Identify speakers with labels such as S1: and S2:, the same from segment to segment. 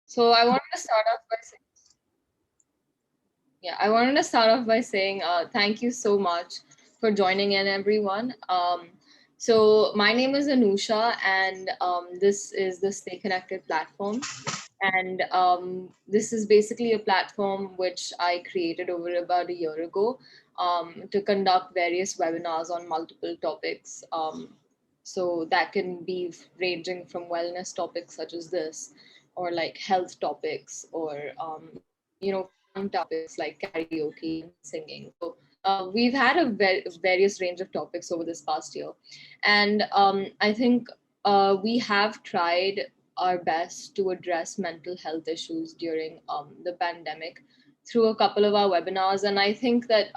S1: So I wanted to start off by saying, thank you so much for joining in, everyone. So my name is Anusha, and this is the Stay Connected platform. And this is basically a platform which I created over about a year ago to conduct various webinars on multiple topics. So that can be ranging from wellness topics such as this, or like health topics, or fun topics like karaoke and singing. So we've had a various range of topics over this past year, and I think we have tried our best to address mental health issues during the pandemic through a couple of our webinars. And I think that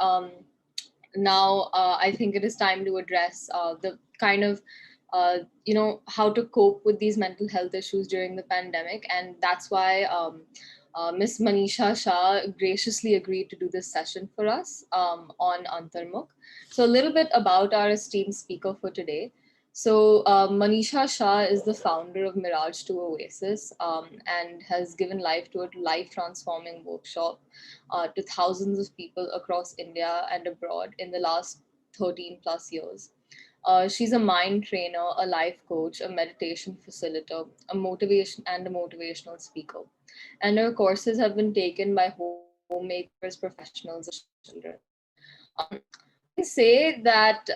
S1: now I think it is time to address the kind of how to cope with these mental health issues during the pandemic. And that's why Miss Manisha Shah graciously agreed to do this session for us on Antarmukh. So a little bit about our esteemed speaker for today. So Manisha Shah is the founder of Mirage to Oasis, and has given life to a life transforming workshop to thousands of people across India and abroad in the last 13 plus years. She's a mind trainer, a life coach, a meditation facilitator, a motivational speaker. And her courses have been taken by homemakers, professionals, and children. I can say that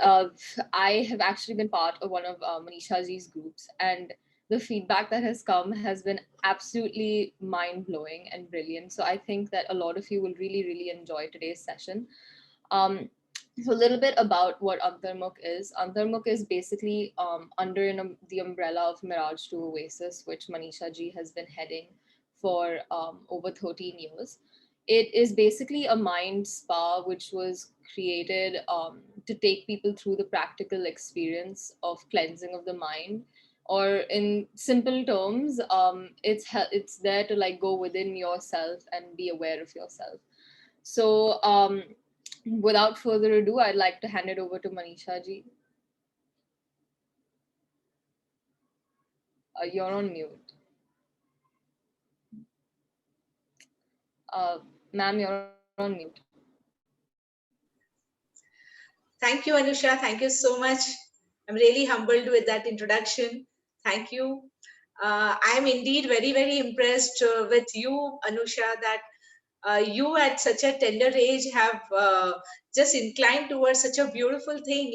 S1: I have actually been part of one of Manisha Ji's groups, and the feedback that has come has been absolutely mind blowing and brilliant. So I think that a lot of you will really, really enjoy today's session. Um, so a little bit about what Antarmukh is. Antarmukh is basically under the umbrella of Mirage to Oasis, which Manisha Ji has been heading for over 13 years. It is basically a mind spa which was created to take people through the practical experience of cleansing of the mind. Or in simple terms, it's there to like go within yourself and be aware of yourself. So without further ado, I'd like to hand it over to Manisha ji. You're on mute. Ma'am, you're on mute.
S2: Thank you, Anusha. Thank you so much. I'm really humbled with that introduction. Thank you. I'm indeed very, very impressed with you, Anusha, that you at such a tender age have just inclined towards such a beautiful thing.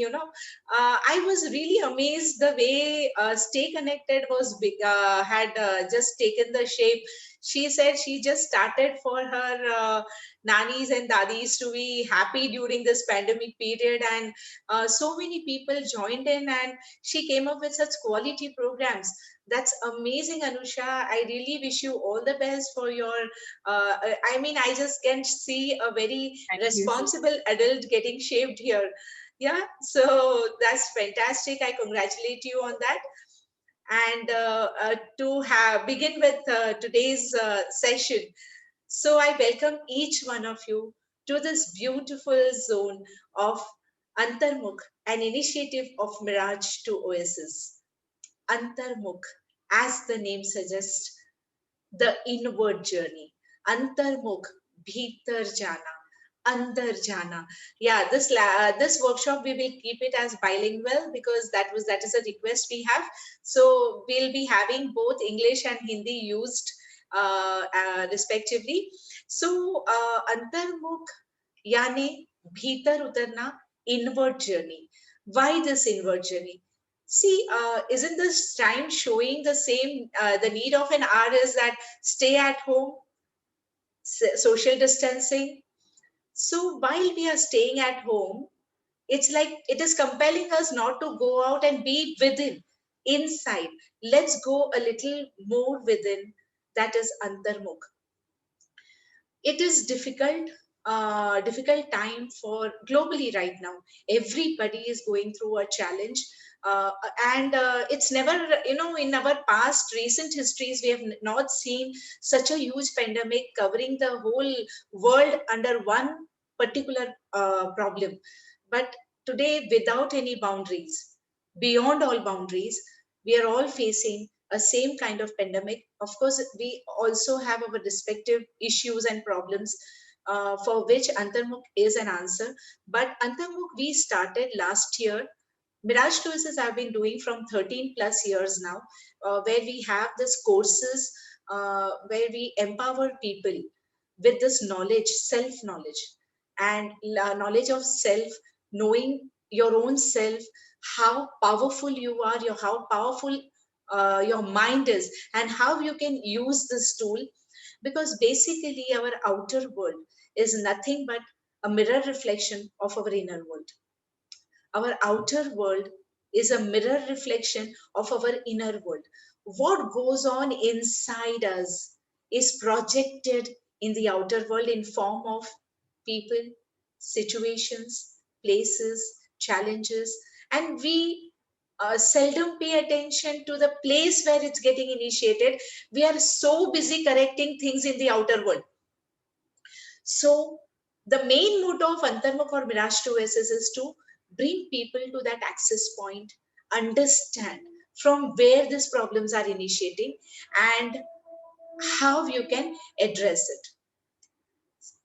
S2: I was really amazed the way Stay Connected was had just taken the shape. She said she just started for her nannies and daddies to be happy during this pandemic period, and so many people joined in, and she came up with such quality programs. That's amazing, Anusha. I really wish you all the best for your I mean, I just can see a very
S1: Thank you.
S2: responsible adult getting shaped here. Yeah, so that's fantastic. I congratulate you on that. And to have begin with today's session, so I welcome each one of you to this beautiful zone of Antarmukh, an initiative of Mirage to Oasis. Antarmukh, as the name suggests, the inward journey. Antarmukh, bhitar jana, andar jana. Yeah, this workshop we will keep it as bilingual because that is a request we have. So we'll be having both English and Hindi used respectively. So Antarmukh yani bhitar utarna, inward journey. Why this inward journey? See, isn't this time showing the same, the need of an hour is that stay at home, social distancing. So while we are staying at home, it's like it is compelling us not to go out and be within, inside. Let's go a little more within. That is Antarmukh. It is difficult time for globally right now. Everybody is going through a challenge, and it's never, in our past recent histories we have not seen such a huge pandemic covering the whole world under one particular problem. But today, without any boundaries, beyond all boundaries, we are all facing a same kind of pandemic. Of course, we also have our respective issues and problems for which Antarmukh is an answer. But Antarmukh we started last year. Mirage Tours I've been doing from 13 plus years now, where we have this courses where we empower people with this knowledge, self knowledge, and knowledge of self, knowing your own self, how powerful you are, how powerful your mind is, and how you can use this tool. Because basically, our outer world is nothing but a mirror reflection of our inner world. Our outer world is a mirror reflection of our inner world. What goes on inside us is projected in the outer world in form of people, situations, places, challenges, and we seldom pay attention to the place where it's getting initiated. We are so busy correcting things in the outer world. So the main motto of Antarmukh or Mirage 2SS is to bring people to that access point, understand from where these problems are initiating and how you can address it.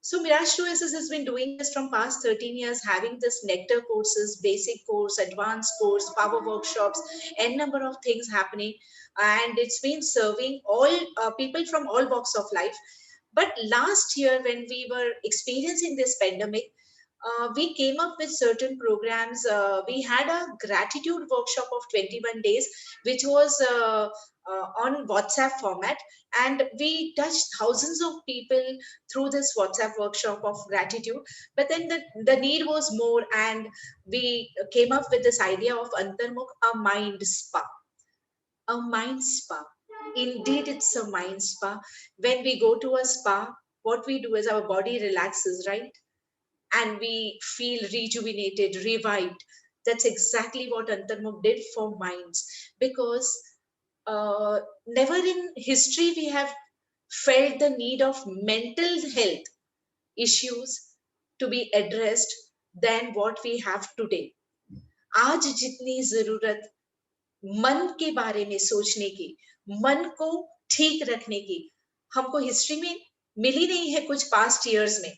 S2: So Mirage 2SS has been doing this from past 13 years, having this nectar courses, basic course, advanced course, power workshops, n number of things happening. And it's been serving all people from all walks of life. But last year, when we were experiencing this pandemic, we came up with certain programs. We had a gratitude workshop of 21 days, which was on WhatsApp format. And we touched thousands of people through this WhatsApp workshop of gratitude. But then the need was more, and we came up with this idea of Antarmukh, a mind spa. A mind spa. Indeed, it's a mind spa. When we go to a spa, what we do is our body relaxes, right? And we feel rejuvenated, revived. That's exactly what Antarmukh did for minds, because never in history we have felt the need of mental health issues to be addressed than what we have today. आज जितनी जरूरत मन के बारे में सोचने की, मन को ठीक रखने की, हमको हिस्ट्री में मिली नहीं है कुछ पास्ट ईयर्स में,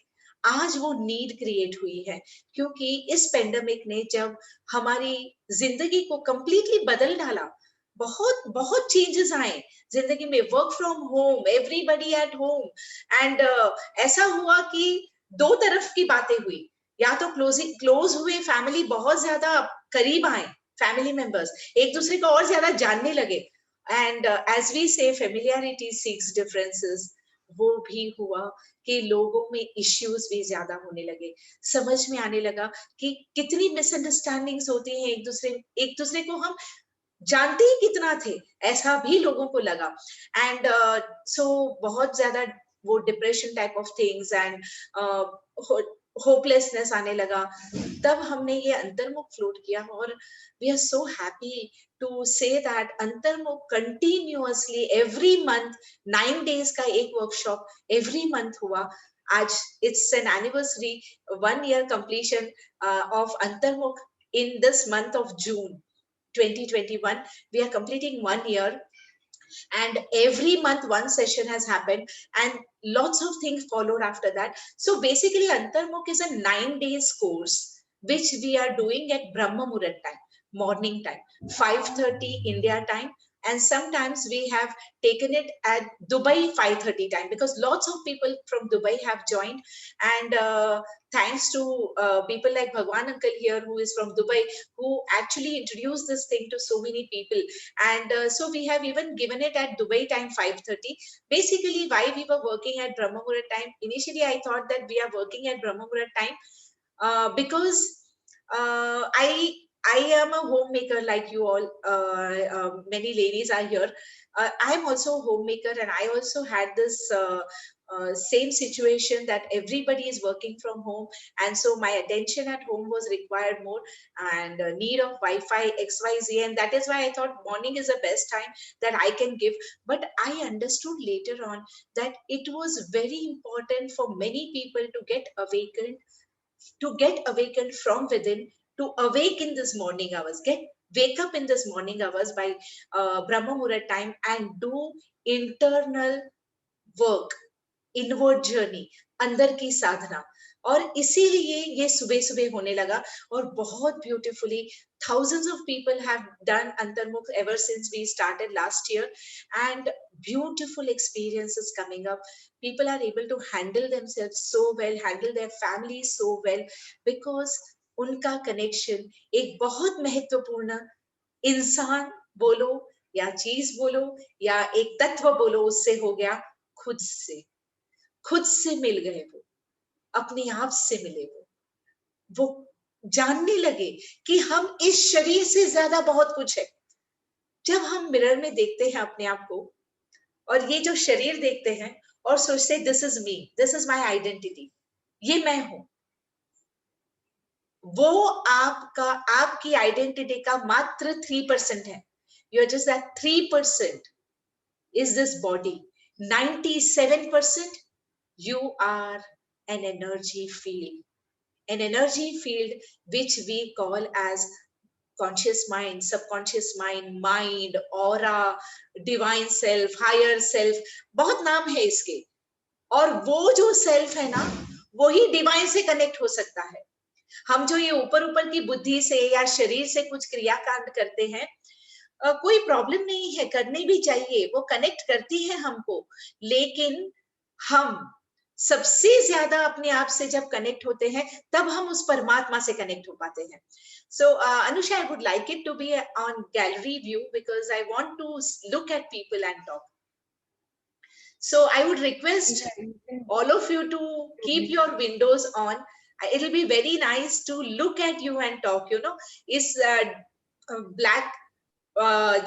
S2: आज वो नीड क्रिएट हुई है। क्योंकि इस पेंडेमिक ने जब हमारी जिंदगी को कंप्लीटली बदल डाला, बहुत बहुत चेंजेस आए जिंदगी में, work from home, everybody at home, and ऐसा हुआ कि दो तरफ की बातें हुई, या तो क्लोज हुए, फैमिली बहुत ज्यादा करीब आए, फैमिली मेंबर्स एक दूसरे को और ज्यादा जानने लगे, एंड एज वी से फेमिलियरिटी सीक्स डिफरेंसेस, वो भी हुआ कि लोगों में इश्यूज भी ज्यादा होने लगे। समझ में आने लगा कि कितनी मिसअंडरस्टैंडिंग्स होती हैं, एक दूसरे को हम जानते ही कितना थे, ऐसा भी लोगों को लगा। एंड सो बहुत ज्यादा वो depression type of things and hopelessness आने लगा। तब हमने ये अंतर्मुख फ्लोट किया, और we are so happy to say that Antarmukh continuously every month 9 days का एक वर्कशॉप एवरी मंथ हुआ। आज it's an anniversary, 1 year completion of Antarmukh in this month of June 2021. We are completing 1 year, and every month one session has happened, and lots of things followed after that. So basically Antarmukh is a 9 days course which we are doing at Brahma Muhurat time, morning time, 5:30 India time, and sometimes we have taken it at Dubai 5:30 time, because lots of people from Dubai have joined, and thanks to people like Bhagwan uncle here, who is from Dubai, who actually introduced this thing to so many people. And so we have even given it at Dubai time 5:30. Basically, why we were working at Brahma Muhurat time, initially I thought that we are working at Brahma Muhurat time because I am a homemaker like you all. Many ladies are here. I am also a homemaker, and I also had this same situation that everybody is working from home, and so my attention at home was required more, and need of Wi-Fi XYZ, and that is why I thought morning is the best time that I can give. But I understood later on that it was very important for many people to get awakened from within, to awake in this morning hours, get wake up in this morning hours by Brahma Muhurat time and do internal work, inward journey, अंदर की साधना. और इसीलिए ये सुबह सुबह होने लगा और बहुत beautifully thousands of people have done Antarmukh ever since we started last year, and beautiful experiences coming up. People are able to handle themselves so well, handle their families so well, because उनका connection एक बहुत महत्वपूर्ण इंसान बोलो या चीज बोलो या एक तत्व बोलो उससे हो गया, खुद से मिल गए, वो अपने आप से मिले, वो जानने लगे कि हम इस शरीर से ज्यादा बहुत कुछ है. जब हम मिरर में देखते हैं अपने आप को और ये जो शरीर देखते हैं और सोचते हैं this is me, this is my identity, ये मैं हूं, वो आपकी आइडेंटिटी का मात्र 3% है. You are just that 3% is this body. 97% you are an energy field. An energy field which we call as conscious mind, subconscious mind, mind, aura, divine self, higher self. बहुत नाम है इसके. और वो जो सेल्फ है ना, वही डिवाइन से कनेक्ट हो सकता है. हम जो ये ऊपर की बुद्धि से या शरीर से कुछ क्रियाकांड करते हैं, कोई प्रॉब्लम नहीं है, करने भी चाहिए, वो कनेक्ट करती है हमको. लेकिन हम सबसे ज्यादा अपने आप से जब कनेक्ट होते हैं तब हम उस परमात्मा से कनेक्ट हो पाते हैं. So Anusha, I would like it to be on gallery view because I want to look at people and talk. So I would request all of you to keep your windows on. It will be very nice to look at you and talk, you know. Is black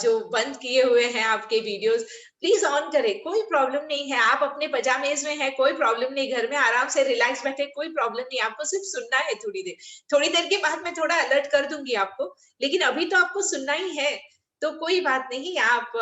S2: जो बंद किए हुए हैं आपके videos, please on करें, कोई problem नहीं है. आप अपने पजामेज में हैं, कोई प्रॉब्लम नहीं, घर में आराम से रिलैक्स बैठे, कोई प्रॉब्लम नहीं. आपको सिर्फ सुनना है. थोड़ी देर के बाद मैं थोड़ा अलर्ट कर दूंगी आपको, लेकिन अभी तो आपको सुनना ही है. तो कोई बात नहीं, आप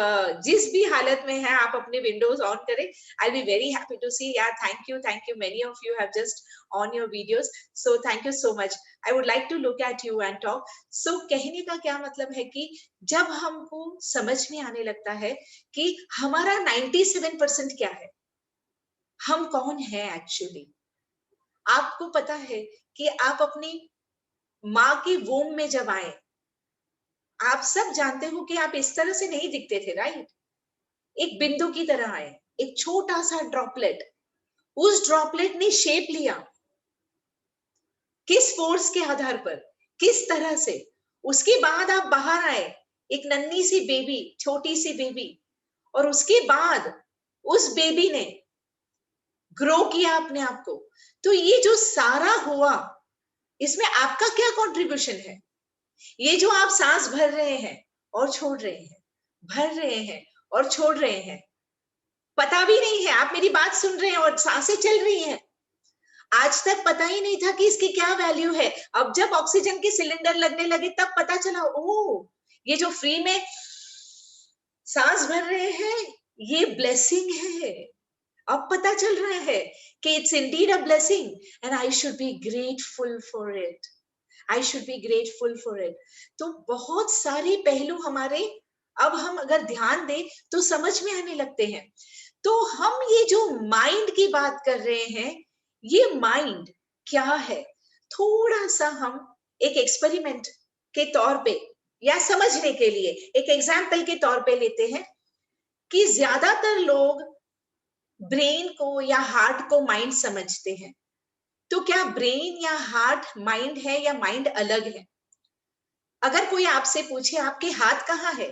S2: जिस भी हालत में हैं आप अपने विंडोज ऑन करें. I be very happy to see. या thank you, many of you have just on your videos, so thank you so much. I would like to look at you and talk. So कहने का क्या मतलब है कि जब हमको समझ में आने लगता है कि हमारा 97% क्या है, हम कौन है एक्चुअली. आपको पता है कि आप अपनी माँ के वोम में जब आए, आप सब जानते हो कि आप इस तरह से नहीं दिखते थे, राइट. एक बिंदु की तरह आए, एक छोटा सा ड्रॉपलेट. उस ड्रॉपलेट ने शेप लिया, किस फोर्स के आधार पर, किस तरह से. उसके बाद आप बाहर आए, एक नन्ही सी बेबी, छोटी सी बेबी, और उसके बाद उस बेबी ने ग्रो किया अपने आप को. तो ये जो सारा हुआ, इसमें आपका क्या कंट्रीब्यूशन है. ये जो आप सांस भर रहे हैं और छोड़ रहे हैं, भर रहे हैं और छोड़ रहे हैं, पता भी नहीं है, आप मेरी बात सुन रहे हैं और सांसें चल रही हैं. आज तक पता ही नहीं था कि इसकी क्या वैल्यू है. अब जब ऑक्सीजन के सिलेंडर लगने लगे तब पता चला, ओ ये जो फ्री में सांस भर रहे हैं ये ब्लेसिंग है. अब पता चल रहा है कि it's indeed a blessing and I should be grateful for it. I should be grateful for it. तो बहुत सारे पहलू हमारे अब हम अगर ध्यान दें तो समझ में आने लगते हैं. तो हम ये जो माइंड की बात कर रहे हैं, ये माइंड क्या है, थोड़ा सा हम एक एक्सपेरिमेंट के तौर पे या समझने के लिए एक एग्जाम्पल के तौर पे लेते हैं कि ज्यादातर लोग ब्रेन को या हार्ट को माइंड समझते हैं. तो क्या ब्रेन या हार्ट माइंड है या माइंड अलग है. अगर कोई आपसे पूछे आपके हाथ कहाँ है,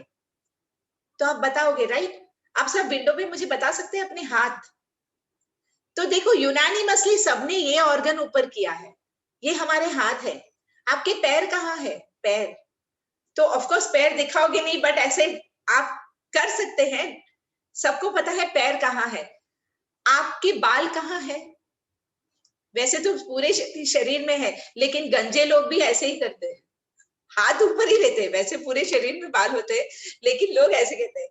S2: तो आप बताओगे, राइट. आप सब विंडो पे मुझे बता सकते हैं अपने हाथ. तो देखो, यूनानिमसली सबने ये ऑर्गन ऊपर किया है, ये हमारे हाथ है. आपके पैर कहाँ है, पैर. तो ऑफ कोर्स पैर दिखाओगे नहीं, बट ऐसे आप कर सकते हैं. सबको पता है पैर कहाँ है. आपके बाल कहाँ है. वैसे तो पूरे शरीर में है, लेकिन गंजे लोग भी ऐसे ही करते हैं, हाथ ऊपर ही रहते हैं. वैसे पूरे शरीर में बाल होते हैं, लेकिन लोग ऐसे कहते हैं,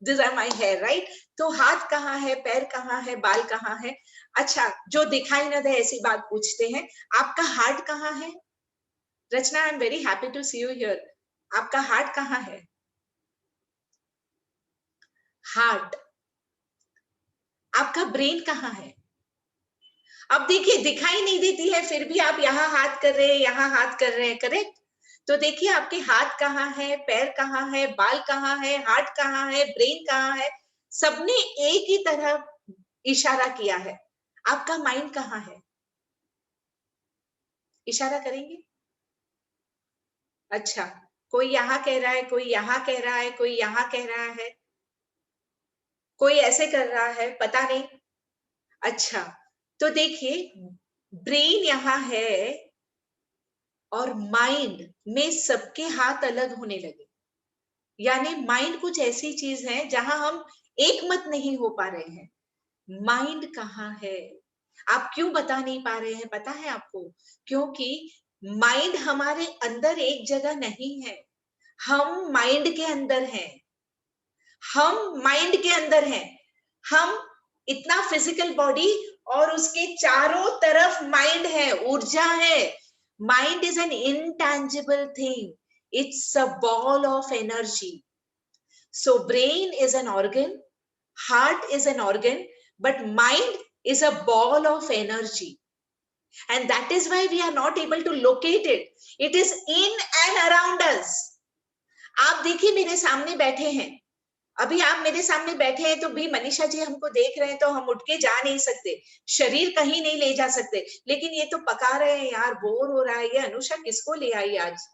S2: this are my hair, right. तो हाथ कहाँ है, पैर कहाँ है, बाल कहाँ है. अच्छा, जो दिखाई ना दे ऐसी बात पूछते हैं, आपका हार्ट कहाँ है. Rachna, I am very happy to see you here. आपका हार्ट कहाँ है? हार्ट। आपका ब्रेन कहाँ है? अब देखिए दिखाई नहीं देती है, फिर भी आप यहाँ हाथ कर रहे हैं, यहाँ हाथ कर रहे हैं, करेक्ट? तो देखिए आपके हाथ कहाँ है, पैर कहाँ है, बाल कहाँ है, हार्ट कहाँ है, ब्रेन कहाँ है? सबने एक ही तरह इशारा किया है। आपका माइंड कहाँ है? इशारा करेंगे? अच्छा, कोई यहाँ कह रहा है, कोई यहाँ कह रहा है, कोई यहाँ कह रहा है, कोई ऐसे कर रहा है, पता नहीं। अच्छा, तो देखिए ब्रेन यहाँ है और माइंड में सबके हाथ अलग होने लगे। यानी माइंड कुछ ऐसी चीज है जहां हम एक मत नहीं हो पा रहे हैं। माइंड कहाँ है? आप क्यों बता नहीं पा रहे हैं पता है आपको? क्योंकि माइंड हमारे अंदर एक जगह नहीं है, हम माइंड के अंदर हैं। हम माइंड के अंदर हैं। हम इतना फिजिकल बॉडी और उसके चारों तरफ माइंड है, ऊर्जा है। Mind is an intangible thing, it's a ball of energy. So brain is an organ, heart is an organ, but mind is a ball of energy. And that is why we are not able to locate it. It is in and around us. आप देखिए मेरे सामने बैठे हैं, अभी आप मेरे सामने बैठे हैं तो भी मनीषा जी हमको देख रहे हैं तो हम उठ के जा नहीं सकते, शरीर कहीं नहीं ले जा सकते, लेकिन ये तो पका रहे हैं यार, बोर हो रहा है, ये अनुषा किसको ले आई आज,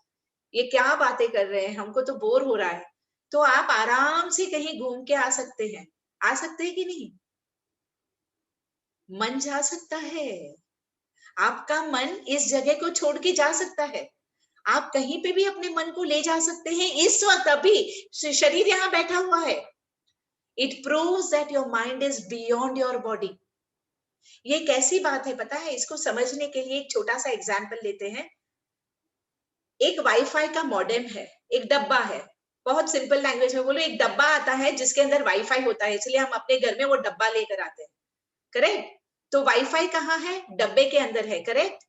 S2: ये क्या बातें कर रहे हैं, हमको तो बोर हो रहा है। तो आप आराम से कहीं घूम के आ सकते हैं, आ सकते हैं कि नहीं? मन जा सकता है, आपका मन इस जगह को छोड़ के जा सकता है, आप कहीं पे भी अपने मन को ले जा सकते हैं इस वक्त, अभी शरीर यहाँ बैठा हुआ है। It proves that your mind is beyond your body. ये कैसी बात है पता है? इसको समझने के लिए एक छोटा सा एग्जाम्पल लेते हैं। एक वाईफाई का मॉडेम है, एक डब्बा है, बहुत सिंपल लैंग्वेज में बोलो, एक डब्बा आता है जिसके अंदर वाईफाई होता है, इसलिए हम अपने घर में वो डब्बा लेकर आते हैं, करेक्ट? तो वाईफाई कहाँ है? डब्बे के अंदर है, करेक्ट?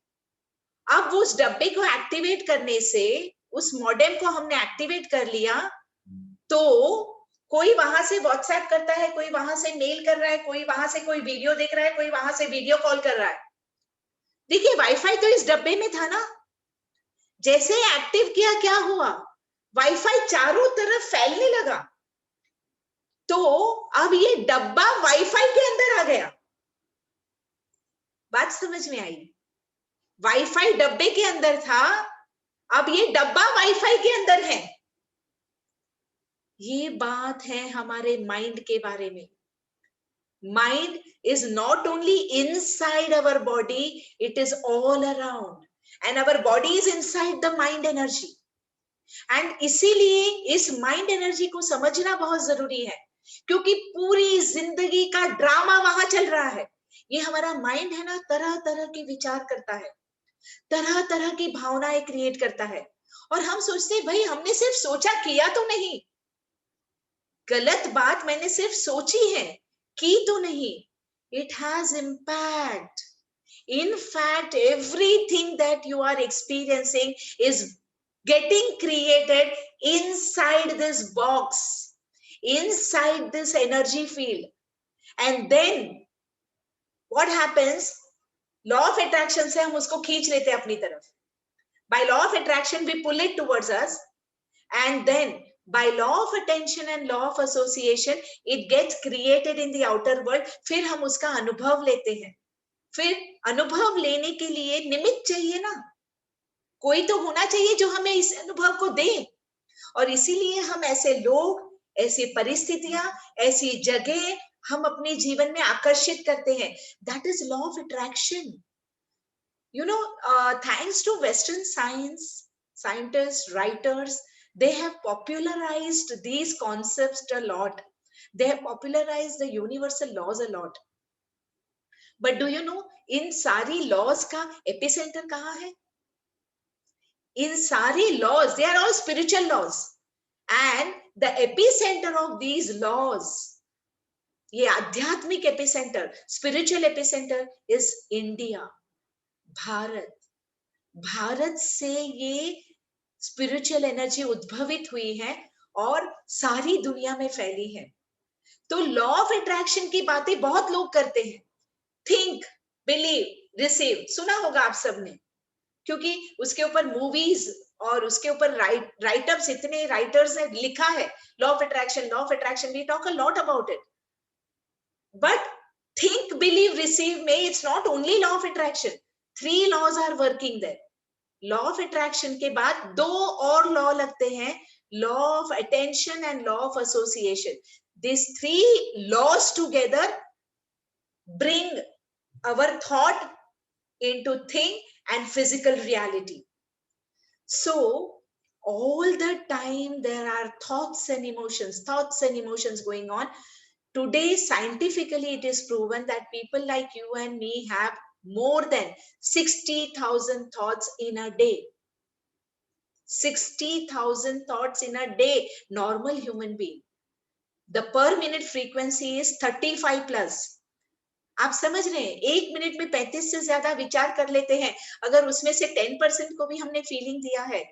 S2: अब उस डब्बे को एक्टिवेट करने से, उस मॉडेम को हमने एक्टिवेट कर लिया, तो कोई वहां से व्हाट्सएप करता है, कोई वहां से मेल कर रहा है, कोई वहां से कोई वीडियो देख रहा है, कोई वहां से वीडियो कॉल कर रहा है। देखिए वाईफाई तो इस डब्बे में था ना, जैसे एक्टिव किया क्या हुआ? वाईफाई चारों तरफ फैलने लगा, तो अब ये डब्बा वाईफाई के अंदर आ गया। बात समझ में आई? वाईफाई डब्बे के अंदर था, अब ये डब्बा वाईफाई के अंदर है। ये बात है हमारे माइंड के बारे में। Mind is not only inside our body, it is all around. And our body is inside the mind energy. And इसीलिए इस माइंड एनर्जी को समझना बहुत जरूरी है, क्योंकि पूरी जिंदगी का ड्रामा वहां चल रहा है। ये हमारा माइंड है ना, तरह तरह के विचार करता है, तरह तरह की भावनाएं क्रिएट करता है, और हम सोचते हैं भाई हमने सिर्फ सोचा, किया तो नहीं। गलत बात मैंने सिर्फ सोची है, की तो नहीं। It has impact. In fact, everything that you are experiencing is getting created inside this box, inside this energy field. And then what happens? Law of attraction से हम उसको खींच लेते हैं अपनी तरफ. By law of attraction, we pull it towards us, and then by law of attention and law of association, it gets created in the outer world. फिर हम उसका अनुभव लेते हैं। फिर अनुभव लेने के लिए निमित्त चाहिए ना, कोई तो होना चाहिए जो हमें इस अनुभव को दे, और इसीलिए हम ऐसे लोग, ऐसी परिस्थितियां, ऐसी जगह हम अपने जीवन में आकर्षित करते हैं। That is law of attraction. You know, thanks to Western science, scientists, writers, they have popularized these concepts a lot. They have popularized the universal laws a lot. But do you know, इन सारी laws का epicenter कहाँ है? इन सारी laws, they are all spiritual laws. And the epicenter of these laws, ये आध्यात्मिक epicenter, spiritual epicenter is India. Bharat. Bharat से ये spiritual energy उद्भवित हुई है और सारी दुनिया में फैली है। तो लॉ ऑफ अट्रैक्शन की बातें बहुत लोग करते हैं, थिंक, बिलीव, रिसीव, सुना होगा आप सबने, क्योंकि उसके ऊपर मूवीज और उसके ऊपर राइटअप्स, इतने राइटर्स ने लिखा है law of attraction, law of attraction, we talk a lot about it. But think, believe, receive में it's not only law of attraction, 3 laws are working there. Law of attraction के बाद 2 और law लगते हैं, law of attention and law of association. These 3 laws together bring our thought into thing and physical reality. So all the time there are thoughts and emotions going on. Today scientifically it is proven that people like you and me have more than 60,000 thoughts in a day. 60,000 thoughts in a day, normal human being. The per minute frequency is 35 plus. आप समझ रहे हैं, 1 minute में 35 से ज्यादा विचार कर लेते हैं। अगर उसमें से 10% को भी हमने फीलिंग दिया है,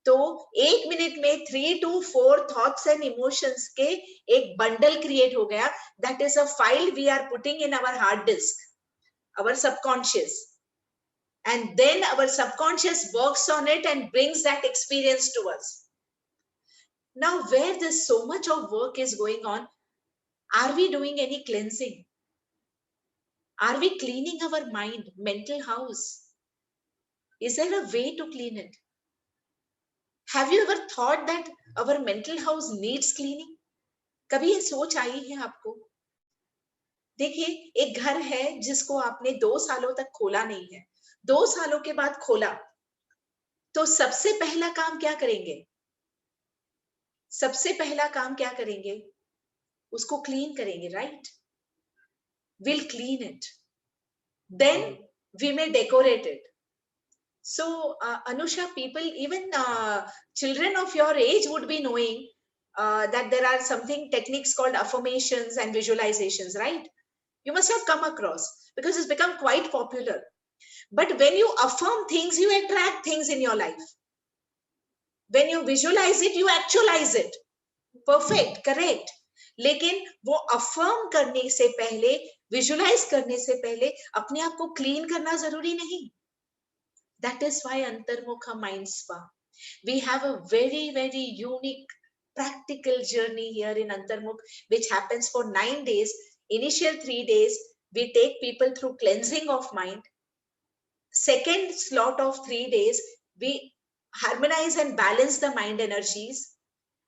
S2: तो 1 मिनट में 3 to 4 थॉट्स एंड इमोशंस के एक बंडल क्रिएट हो गया। That is a file we are putting in our hard disk, our subconscious, and then our subconscious works on it and brings that experience to us. Now where this so much of work is going on, are we doing any cleansing? Are we cleaning our mind, mental house? Is there a way to clean it? Have you ever thought that our mental house needs cleaning? कभी ये सोच आई है आपको? देखिए, एक घर है जिसको आपने 2 सालों तक खोला नहीं है, 2 सालों के बाद खोला, तो सबसे पहला काम क्या करेंगे? सबसे पहला काम क्या करेंगे? उसको क्लीन करेंगे, right? We'll clean it. Then we may decorate it. So, Anusha, people, even children of your age would be knowing that there are something techniques called affirmations and visualizations, right? You must have come across because it's become quite popular. But when you affirm things, you attract things in your life. When you visualize it, you actualize it. Perfect, correct. लेकिन वो affirm करने से पहले, visualise करने से पहले अपने आप को क्लीन करना जरूरी नहीं. That is why Antarmukha Mind Spa. We have a very, very unique practical journey here in Antarmukh, which happens for 9 days. Initial 3 days, we take people through cleansing of mind. Second slot of 3 days, we harmonize and balance the mind energies.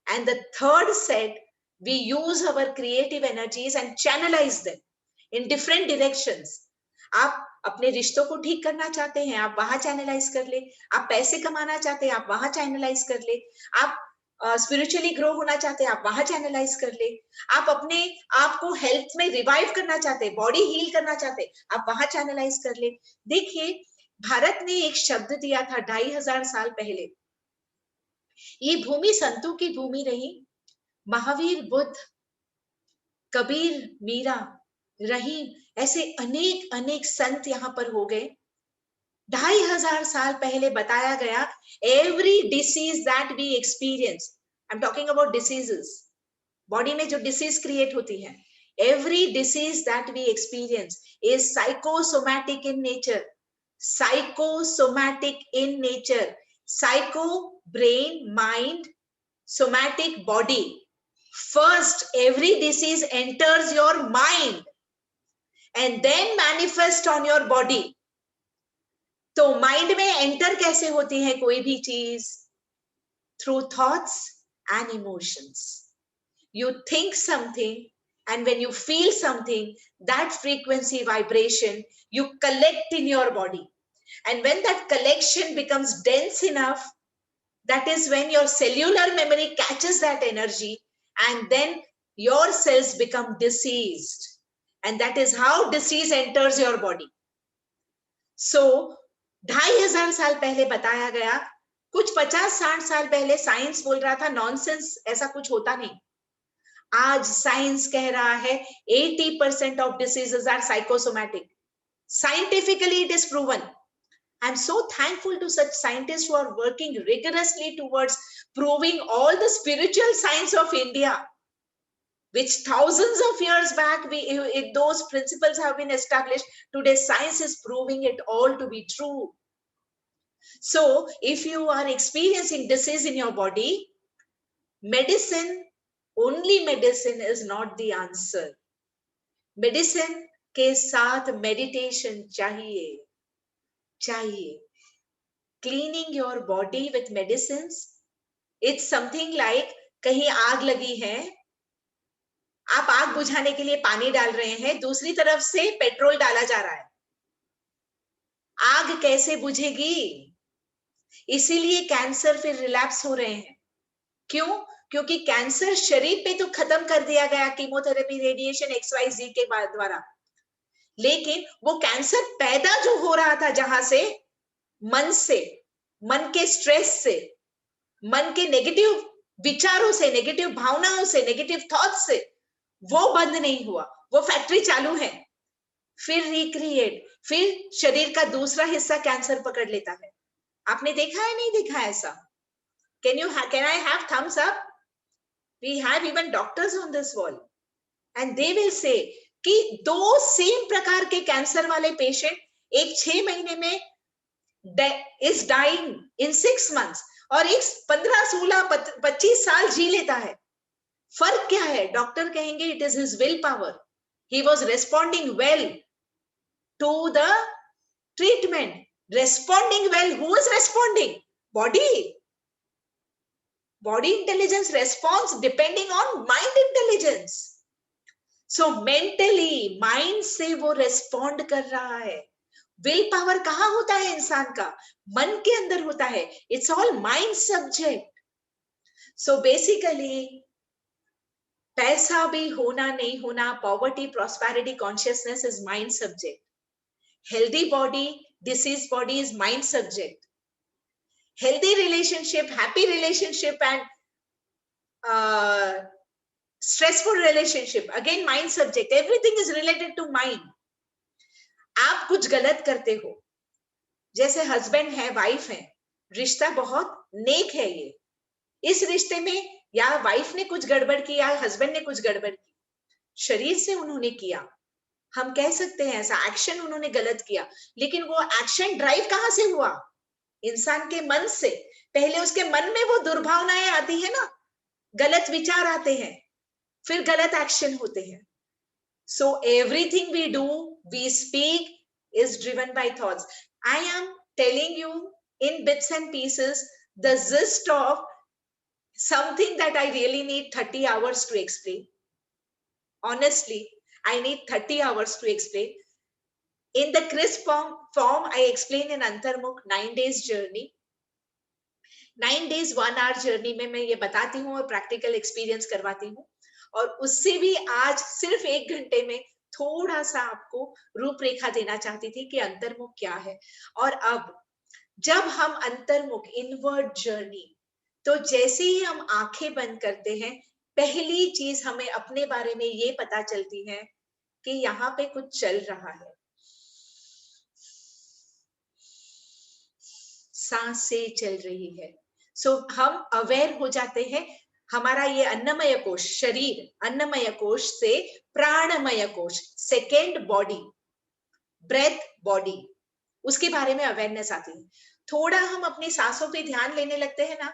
S2: And the third set, we use our creative energies and channelize them in different directions. आप अपने रिश्तों को ठीक करना चाहते हैं, आप वहां चैनलाइज कर ले. आप पैसे कमाना चाहते हैं, आप वहां चैनलाइज कर ले. आप स्पिरिचुअली ग्रो होना चाहते हैं, आप वहां चैनलाइज कर ले. आप अपने आप को हेल्थ में रिवाइव करना चाहते हैं, बॉडी हील करना चाहते हैं, आप वहां चैनलाइज कर ले. देखिए, भारत ने एक शब्द दिया था 2500 साल पहले. ये भूमि संतों की भूमि रही. महावीर, बुद्ध, कबीर, मीरा, रहीम, ऐसे अनेक अनेक संत यहाँ पर हो गए. 2500 साल पहले बताया गया, every disease that we experience, I am talking about diseases, body में जो डिसीज क्रिएट होती है, every disease that we experience is psychosomatic in nature. Psychosomatic in nature. Psycho brain, mind, somatic body. First, every disease enters your mind and then manifest on your body. तो mind में enter कैसे होती है कोई भी चीज? Through thoughts and emotions. You think something, and when you feel something, that frequency vibration you collect in your body. And when that collection becomes dense enough, that is when your cellular memory catches that energy, and then your cells become diseased. And that is how disease enters your body. So, 2500 साल पहले बताया गया. कुछ 50-60 साल पहले science बोल रहा था नॉनसेंस, ऐसा कुछ होता नहीं. आज साइंस कह रहा है 80% of diseases are psychosomatic. Scientifically it is proven. I'm so thankful to such scientists who are working rigorously towards proving all the spiritual science of India, which thousands of years back those principles have been established. Today science is proving it all to be true. So if you are experiencing disease in your body, medicine, only medicine is not the answer. Medicine के साथ meditation चाहिए. Cleaning your body with medicines, it's something like कहीं आग लगी है, आप आग बुझाने के लिए पानी डाल रहे हैं, दूसरी तरफ से पेट्रोल डाला जा रहा है, आग कैसे बुझेगी? इसीलिए कैंसर फिर रिलैप्स हो रहे हैं. क्यों? क्योंकि कैंसर शरीर पे तो खत्म कर दिया गया कीमोथेरेपी, रेडिएशन, XYZ के द्वारा, लेकिन वो कैंसर पैदा जो हो रहा था जहां से, मन से, मन के स्ट्रेस से, मन के नेगेटिव विचारों से, नेगेटिव भावनाओं से, नेगेटिव थॉट्स से, वो बंद नहीं हुआ, वो फैक्ट्री चालू है. फिर रिक्रिएट, फिर शरीर का दूसरा हिस्सा कैंसर पकड़ लेता है. आपने देखा है, नहीं देखा है ऐसा? Can I have thumbs up? We have even doctors on this wall, and they will say कि दो सेम प्रकार के कैंसर वाले पेशेंट, एक 6 महीने में is dying in 6 months, और एक 15, 16, 25 साल जी लेता है. फर्क क्या है? डॉक्टर कहेंगे it is his willpower. He was responding well to the treatment. Responding well. Who is responding? Body. Body intelligence responds depending on mind intelligence. So mentally, mind से वो respond कर रहा है. विल पावर कहाँ होता है इंसान का? मन के अंदर होता है. It's all mind subject. So basically, पैसा भी होना नहीं होना, poverty, prosperity, consciousness is mind subject. Healthy body, diseased body is mind subject. Healthy relationship, happy relationship, and stressful relationship, again mind subject. Everything is related to mind. आप कुछ गलत करते हो, जैसे हस्बैंड है, वाइफ है, रिश्ता बहुत नेक है ये, इस रिश्ते में या वाइफ ने कुछ गड़बड़ की या हस्बैंड ने कुछ गड़बड़ की, शरीर से उन्होंने किया, हम कह सकते हैं ऐसा एक्शन उन्होंने गलत किया, लेकिन वो एक्शन ड्राइव कहां से हुआ? इंसान के मन से. पहले उसके मन में वो दुर्भावनाएं आती है ना, गलत विचार आते हैं, फिर गलत एक्शन होते हैं. So everything we do, we speak, is driven by thoughts. I am telling you in bits and pieces the gist of something that I really need 30 hours to explain. Honestly, I need 30 hours to explain. In the crisp form, I explain in Antarmukh 9 days journey. 9 days 1 hour journey में मैं ये बताती हूँ और practical experience करवाती हूँ, और उससे भी आज सिर्फ 1 घंटे में थोड़ा सा आपको रूपरेखा देना चाहती थी कि अंतर्मुख क्या है. और अब जब हम अंतर्मुख, इनवर्ड जर्नी, तो जैसे ही हम आंखें बंद करते हैं, पहली चीज हमें अपने बारे में ये पता चलती है कि यहाँ पे कुछ चल रहा है. सांसें चल रही है. सो हम अवेयर हो जाते हैं. हमारा ये अन्नमय कोश, शरीर अन्नमय कोश से प्राणमय कोश, सेकेंड बॉडी, ब्रेथ बॉडी, उसके बारे में अवेयरनेस आती है. थोड़ा हम अपनी सांसों पे ध्यान लेने लगते हैं ना,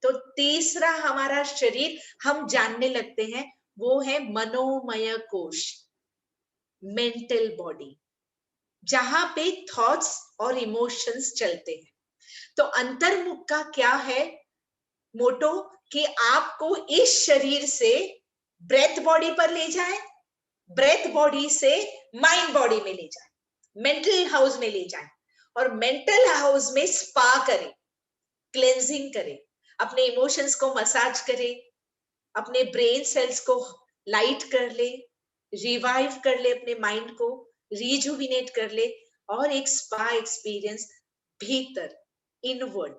S2: तो तीसरा हमारा शरीर हम जानने लगते हैं, वो है मनोमय कोश, मेंटल बॉडी, जहां पे थॉट्स और इमोशंस चलते हैं. तो अंतर्मुख का क्या है मोटो? कि आपको इस शरीर से ब्रेथ बॉडी पर ले जाए, ब्रेथ बॉडी से माइंड बॉडी में ले जाए, मेंटल हाउस में ले जाए, और मेंटल हाउस में स्पा करे, क्लेंजिंग करे, अपने इमोशंस को मसाज करे, अपने ब्रेन सेल्स को लाइट कर ले, रिवाइव कर ले, अपने माइंड को रिजुविनेट कर ले, और एक स्पा एक्सपीरियंस भीतर इनवर्ड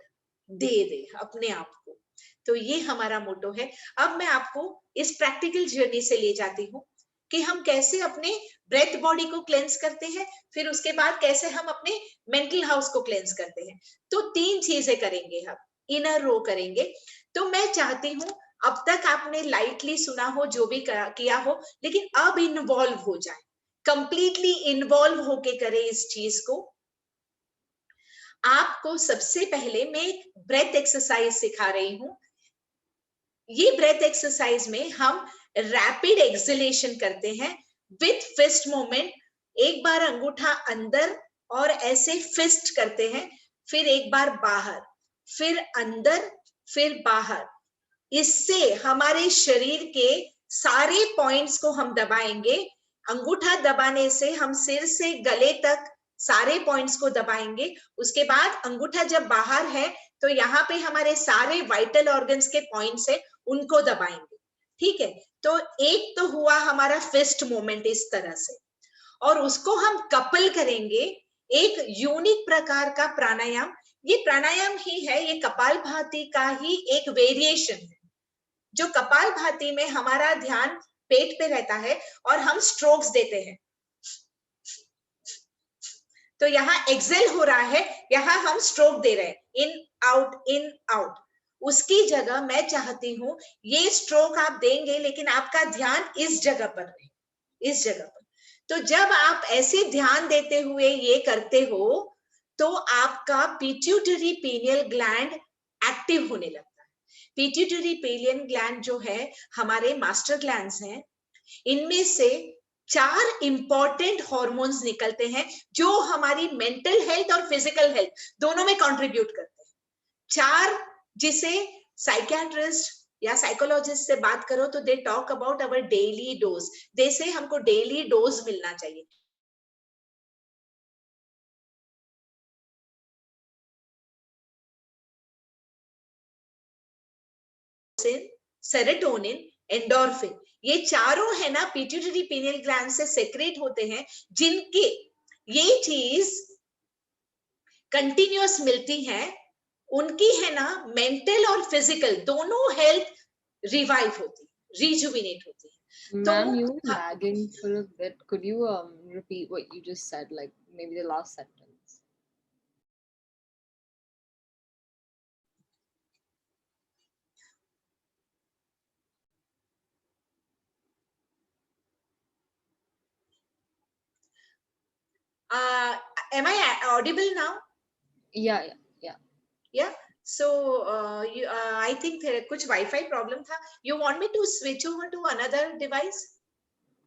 S2: दे अपने आप को. तो ये हमारा मोटो है. अब मैं आपको इस प्रैक्टिकल जर्नी से ले जाती हूँ कि हम कैसे अपने ब्रेथ बॉडी को क्लेंस करते हैं, फिर उसके बाद कैसे हम अपने मेंटल हाउस को क्लेंस करते हैं। तो 3 चीजें करेंगे हम, इनर रो करेंगे। तो मैं चाहती हूं अब तक आपने लाइटली सुना हो, जो भी किया हो, लेकिन अब इन्वॉल्व हो जाए, कंप्लीटली इन्वॉल्व होके करें इस चीज को। आपको सबसे पहले मैं एक ब्रेथ एक्सरसाइज सिखा रही हूं। ये ब्रेथ एक्सरसाइज में हम रैपिड एक्सलेशन करते हैं विथ फिस्ट मूवमेंट। एक बार अंगूठा अंदर और ऐसे फिस्ट करते हैं, फिर एक बार बाहर, फिर अंदर, फिर बाहर। इससे हमारे शरीर के सारे पॉइंट्स को हम दबाएंगे। अंगूठा दबाने से हम सिर से गले तक सारे पॉइंट्स को दबाएंगे। उसके बाद अंगूठा जब बाहर है तो यहाँ पे हमारे सारे वाइटल ऑर्गन्स के पॉइंट्स है, उनको दबाएंगे। ठीक है, तो एक तो हुआ हमारा फिस्ट मूवमेंट इस तरह से, और उसको हम कपल करेंगे एक यूनिक प्रकार का प्राणायाम। ये प्राणायाम ही है, ये कपालभाति का ही एक वेरिएशन है। जो कपालभाति में हमारा ध्यान पेट पे रहता है और हम स्ट्रोक्स देते हैं, तो यहाँ एक्सेल हो रहा है, यहाँ हम स्ट्रोक दे रहे हैं, इन आउट इन आउट। उसकी जगह मैं चाहती हूं ये स्ट्रोक आप देंगे लेकिन आपका ध्यान इस जगह पर रहे, इस जगह पर। तो जब आप ऐसे ध्यान देते हुए ये करते हो तो आपका पिट्यूटरी पीनियल ग्लैंड एक्टिव होने लगता है। पिट्यूटरी पीनियल ग्लैंड जो है हमारे मास्टर ग्लैंड्स हैं, इनमें से 4 इंपॉर्टेंट हॉर्मोन्स निकलते हैं जो हमारी मेंटल हेल्थ और फिजिकल हेल्थ दोनों में कंट्रीब्यूट करते हैं। 4, जिसे साइकियाट्रिस्ट या साइकोलॉजिस्ट से बात करो तो they talk about our daily dose. They say हमको डेली डोज मिलना चाहिए। सेरोटोनिन, एंडोर्फिन, ये चारों है ना पिट्यूटरी पीनियल ग्लैंड से सेक्रेट होते हैं, जिनके ये चीज कंटिन्यूअस मिलती है, उनकी है ना मेंटल और फिजिकल दोनों हेल्थ रिवाइव होती, रिजुविनेट होती है। तो
S1: Ma'am, you were lagging for a bit. Could you repeat what you just said, like maybe the last sentence?
S2: am I audible now?
S1: Yeah, yeah, yeah.
S2: Yeah. So I think कुछ wifi problem था. You want me to switch over to another device?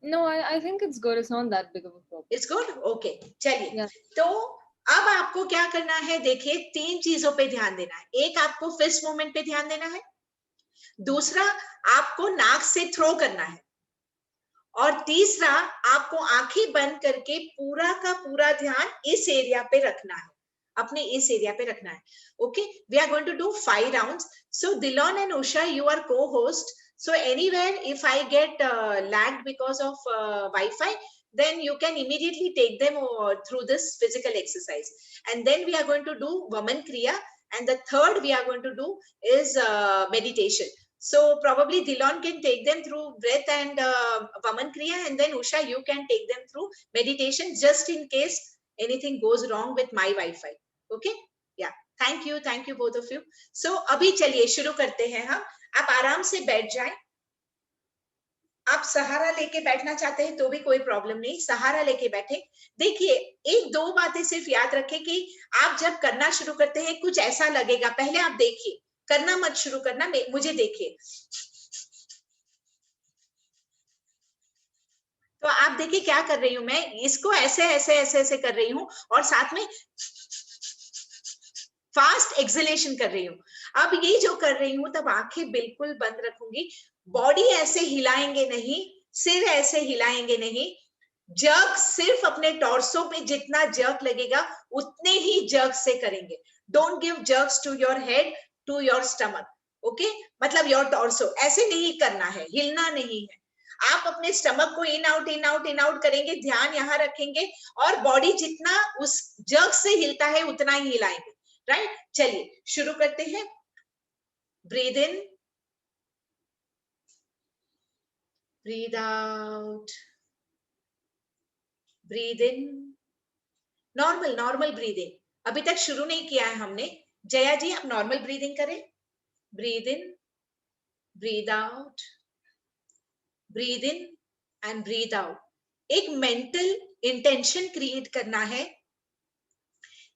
S1: No, I think it's good. It's not that big of a problem.
S2: It's good? Okay. चलिए.
S1: Yeah.
S2: तो अब आपको क्या करना है, देखिए 3 चीजों पे ध्यान देना है। एक, आपको फिस्ट मूवमेंट पे ध्यान देना है। दूसरा, आपको नाक से थ्रो करना है। और तीसरा, आपको आंखें बंद करके पूरा का पूरा ध्यान इस एरिया पे रखना है, अपने इस एरिया पे रखना है। Okay, we are going to do 5 rounds. So Dhillon and Usha, you are co-host. So anywhere if I get lagged because of Wi-Fi, then you can immediately take them through this physical exercise. And then we are going to do Vaman Kriya, and the third we are going to do is meditation. So probably Dilon can take them through breath and Vaman Kriya, and then Usha, you can take them through meditation, just in case anything goes wrong with my Wi-Fi. Okay? Yeah. Thank you both of you. So अभी चलिए शुरू करते हैं हम। आप आराम से बैठ जाएं। आप सहारा लेके बैठना चाहते हैं तो भी कोई प्रॉब्लम नहीं, सहारा लेके बैठे। देखिए, 1-2 बातें सिर्फ याद रखें कि आप जब करना शुरू करते हैं कुछ ऐसा लगेगा, पहले आप देखिए, करना मत शुरू करना, मुझे देखिए। तो आप देखिए क्या कर रही हूं मैं, इसको ऐसे ऐसे ऐसे ऐसे कर रही हूं और साथ में फास्ट एक्सलेशन कर रही हूँ। अब ये जो कर रही हूँ तब आंखें बिल्कुल बंद रखूंगी, बॉडी ऐसे हिलाएंगे नहीं, सिर ऐसे हिलाएंगे नहीं। जर्क सिर्फ अपने टॉर्सो पे जितना जर्क लगेगा उतने ही जर्क से करेंगे। Don't give jerks to your head, to your stomach. Okay, मतलब योर टॉर्सो ऐसे नहीं करना है, हिलना नहीं है। आप अपने स्टमक को in out in out in out करेंगे, ध्यान यहाँ रखेंगे और बॉडी जितना उस जर्क से हिलता है उतना ही हिलाएंगे। राइट? चलिए शुरू करते हैं। Breathe in, breathe out, breathe in, normal normal breathing, अभी तक शुरू नहीं किया है हमने। जया जी आप नॉर्मल ब्रीदिंग करें, breathe in, breathe out, breathe in and breathe out. एक मेंटल इंटेंशन क्रिएट करना है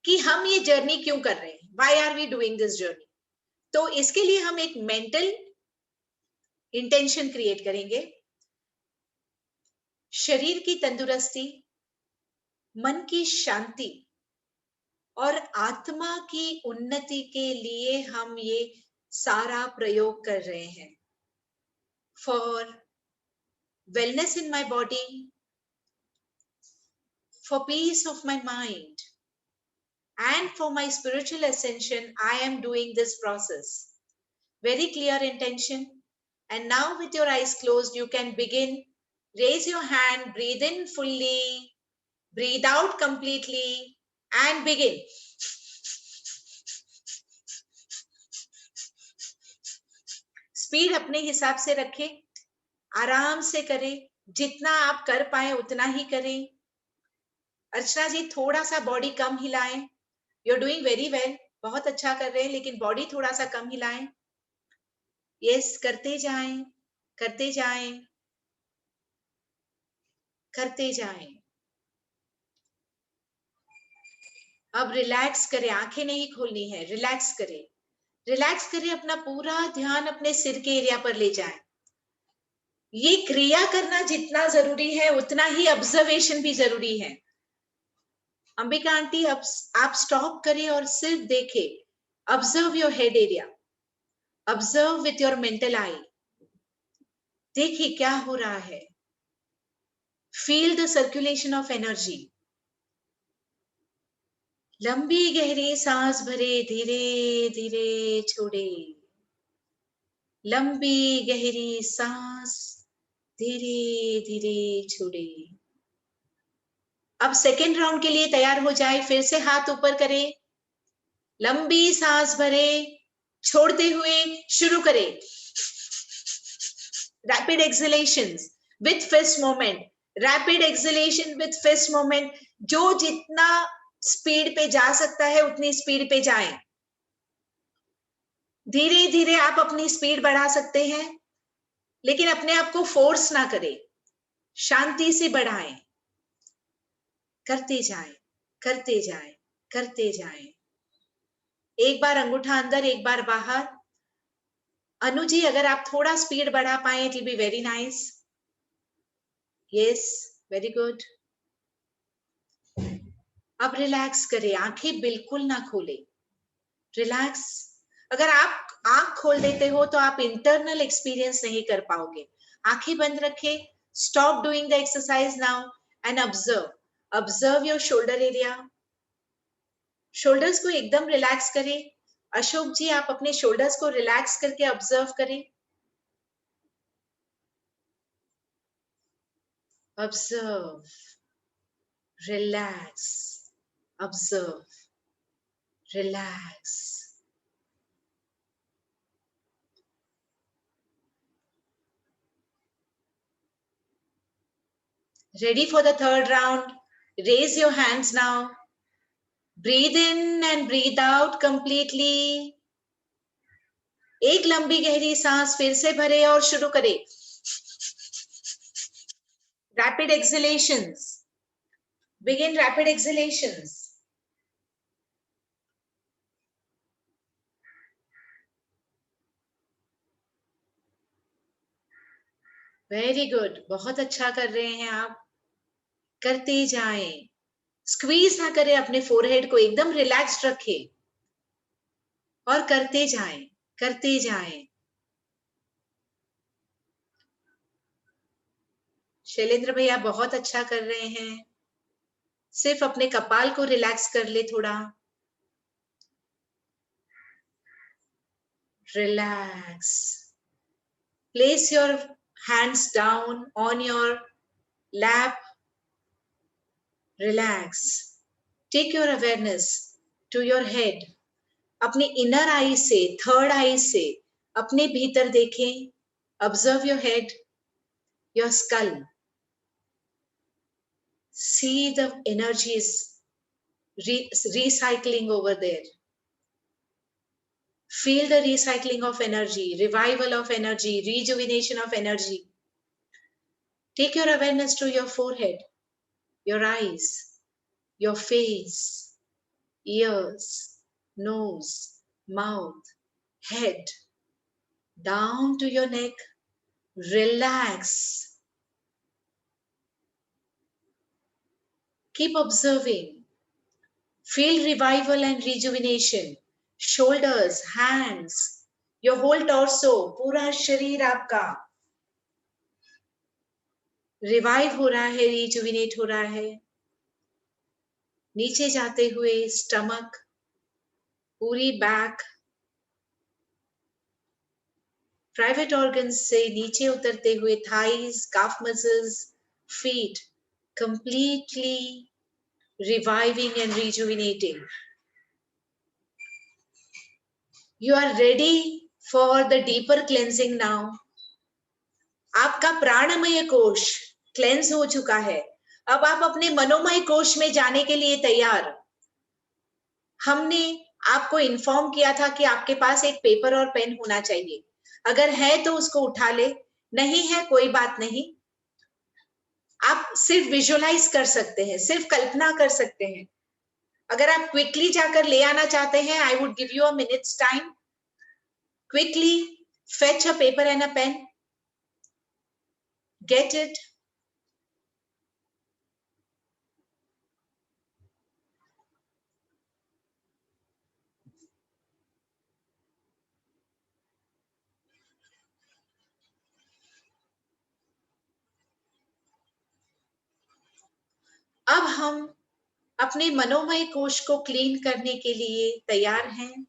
S2: कि हम ये जर्नी क्यों कर रहे हैं, why are we doing this journey. तो इसके लिए हम एक मेंटल इंटेंशन क्रिएट करेंगे। शरीर की तंदुरुस्ती, मन की शांति और आत्मा की उन्नति के लिए हम ये सारा प्रयोग कर रहे हैं। For wellness in my body, for piece of my mind and for my spiritual ascension, I am doing this process. Very clear intention. And now with your eyes closed, you can begin. Raise your hand, breathe in fully, breathe out completely, and begin. Speed अपने हिसाब से रखें, आराम से करें, जितना आप कर पाए उतना ही करें। अर्चना जी थोड़ा सा बॉडी कम हिलाएं। You are doing very well, बहुत अच्छा कर रहे हैं, लेकिन बॉडी थोड़ा सा कम हिलाएं। यस, करते जाएं, करते जाएं, करते जाएं। अब रिलैक्स करें, आंखें नहीं खोलनी है, रिलैक्स करें, रिलैक्स करें, अपना पूरा ध्यान अपने सिर के एरिया पर ले जाएं। ये क्रिया करना जितना जरूरी है उतना ही ऑब्जर्वेशन भी जरूरी है। अंबिका आंटी अब आप स्टॉप करें और सिर्फ देखें, observe your head area, observe with your mental आई, देखिए क्या हो रहा है। Feel the circulation of energy. लंबी गहरी सांस भरे, धीरे धीरे छोड़े, लंबी गहरी सांस, धीरे धीरे छोड़े। अब सेकेंड राउंड के लिए तैयार हो जाए, फिर से हाथ ऊपर करें, लंबी सांस भरे, छोड़ते हुए शुरू करें। Rapid exhalations with fist moment, rapid exhalation with fist moment. जो जितना स्पीड पे जा सकता है उतनी स्पीड पे जाएं। धीरे धीरे आप अपनी स्पीड बढ़ा सकते हैं, लेकिन अपने आप को फोर्स ना करें, शांति से बढ़ाएं। करते जाएं, करते जाएं, करते जाएं। एक बार अंगूठा अंदर, एक बार बाहर। अनु जी अगर आप थोड़ा स्पीड बढ़ा पाए, it will be very nice. Yes, very good. अब रिलैक्स करें, आंखें बिल्कुल ना खोले, रिलैक्स। अगर आप आंख खोल देते हो तो आप इंटरनल एक्सपीरियंस नहीं कर पाओगे। आंखें बंद रखें, stop doing the exercise now and observe, observe your shoulder area. Shoulders को एकदम रिलैक्स करें। अशोक जी आप अपने शोल्डर्स को रिलैक्स करके ऑब्जर्व करें, observe, relax, observe, relax. Ready for the third round? Raise your hands now. Breathe in and breathe out completely. एक लंबी गहरी सांस फिर से भरे और शुरू करें। Rapid exhalations. Begin rapid exhalations. Very good. बहुत अच्छा कर रहे हैं आप, करते जाएं। स्क्वीज ना करें अपने फोरहेड को, एकदम रिलैक्स्ड रखें और करते जाएं, करते जाएं। शैलेंद्र भैया बहुत अच्छा कर रहे हैं, सिर्फ अपने कपाल को रिलैक्स कर ले थोड़ा। Relax. Place your hands down on your lap. Relax. Take your awareness to your head. अपने inner eye से, third eye से अपने भीतर देखें. Observe your head, your skull. See the energies recycling over there. Feel the recycling of energy, revival of energy, rejuvenation of energy. Take your awareness to your forehead, your eyes, your face, ears, nose, mouth, head, down to your neck. Relax. Keep observing. Feel revival and rejuvenation. Shoulders, hands, your whole torso, पूरा शरीर आपका revive हो रहा है, rejuvenate हो रहा है. नीचे जाते हुए स्टमक, पूरी बैक, प्राइवेट ऑर्गन्स से नीचे उतरते हुए thighs, calf muscles, feet, completely reviving and rejuvenating. You are ready for the deeper cleansing now. आपका प्राणमय कोश क्लेंस हो चुका है. अब आप अपने मनोमय कोश में जाने के लिए तैयार. हमने आपको इन्फॉर्म किया था कि आपके पास एक पेपर और पेन होना चाहिए. अगर है तो उसको उठा ले, नहीं है कोई बात नहीं. आप सिर्फ विजुअलाइज कर सकते हैं, सिर्फ कल्पना कर सकते हैं. अगर आप क्विकली जाकर ले आना चाहते हैं, I would give you a minutes time. Quickly fetch a paper and a pen. Get it. अब हम अपने मनोमय कोश को क्लीन करने के लिए तैयार हैं.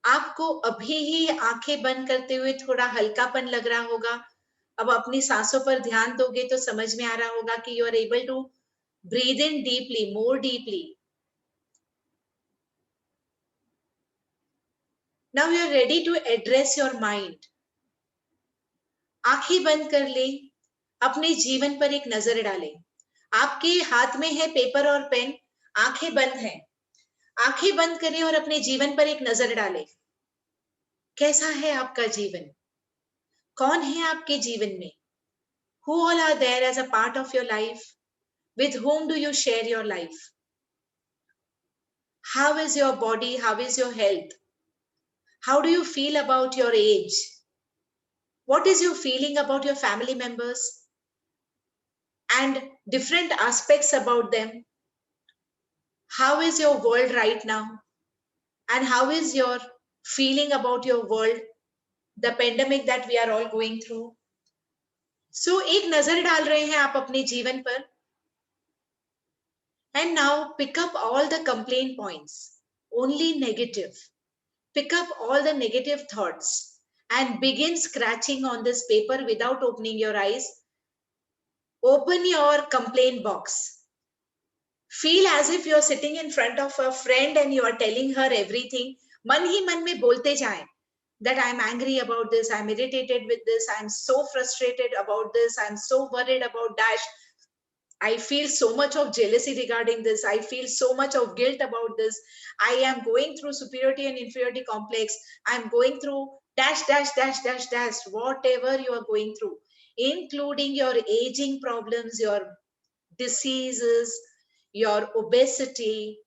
S2: आपको अभी ही आंखें बंद करते हुए थोड़ा हल्कापन लग रहा होगा. अब अपनी सांसों पर ध्यान दोगे तो समझ में आ रहा होगा कि you are able to breathe in deeply, more deeply. Now you are ready to address your mind. आंखें बंद कर ले, अपने जीवन पर एक नजर डालें. आपके हाथ में है पेपर और पेन, आंखें बंद हैं. आंखें बंद करें और अपने जीवन पर एक नजर डालें. कैसा है आपका जीवन? कौन है आपके जीवन में? Who all are there as a part of your life? With whom do you share your life? How is your body? How is your health? How do you feel about your age? What is your feeling about your family members and different aspects about them? How is your world right now? And how is your feeling about your world, the pandemic that we are all going through? So एक नजर डाल रहे हैं आप अपने जीवन पर. And now pick up all the complaint points, only negative. Pick up all the negative thoughts and begin scratching on this paper without opening your eyes. Open your complaint box. Feel as if you're sitting in front of a friend and you are telling her everything. मन ही मन में बोलते जाएं that I'm angry about this, I'm irritated with this, I'm so frustrated about this, I'm so worried about dash. I feel so much of jealousy regarding this. I feel so much of guilt about this. I am going through superiority and inferiority complex. I'm going through dash, dash, dash, dash, dash, whatever you are going through, including your aging problems, your diseases, your obesity,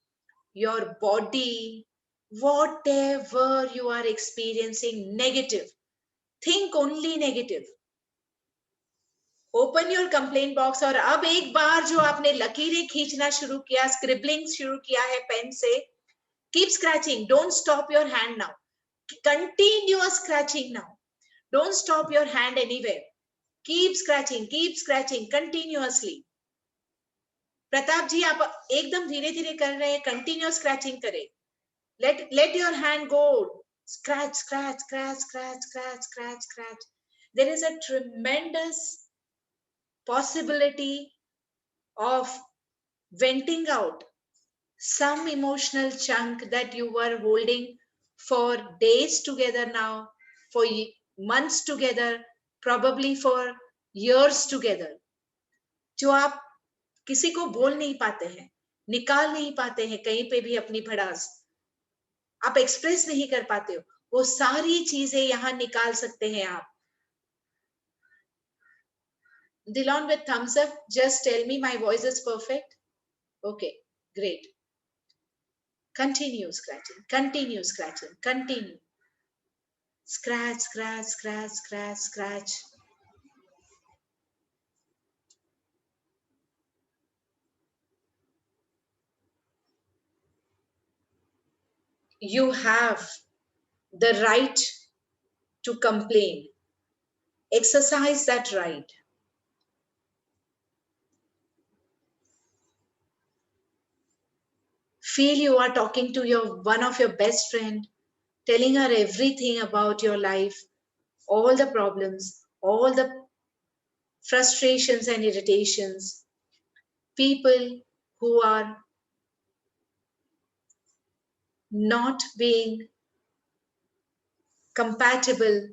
S2: your body, whatever you are experiencing negative. Think only negative. Open your complaint box. और अब एक बार जो आपने लकीरें खींचना शुरू किया, scribbling शुरू किया है पेन से, keep scratching. Don't stop your hand now. Continuous scratching now. Don't stop your hand anywhere. Keep scratching continuously. Pratap ji आप एकदम धीरे धीरे कर रहे हैं, कंटिन्यूअस स्क्रैचिंग करें. let your hand go. Scratch, scratch, scratch, scratch, scratch, scratch, scratch. There is a tremendous possibility of venting out some emotional chunk that you were holding for days together now, for months together, probably for years together, जो आप किसी को बोल नहीं पाते हैं, निकाल नहीं पाते हैं कहीं पे भी अपनी भड़ास, आप एक्सप्रेस नहीं कर पाते हो, वो सारी चीजें यहां निकाल सकते हैं आप. Dilon with thumbs up, just tell me my voice is perfect. Okay, great. Continue scratching, continue scratching, continue. Scratch, scratch, scratch, scratch, scratch. You have the right to complain. Exercise that right. Feel you are talking to one of your best friend, telling her everything about your life, all the problems, all the frustrations and irritations. People who are not being compatible,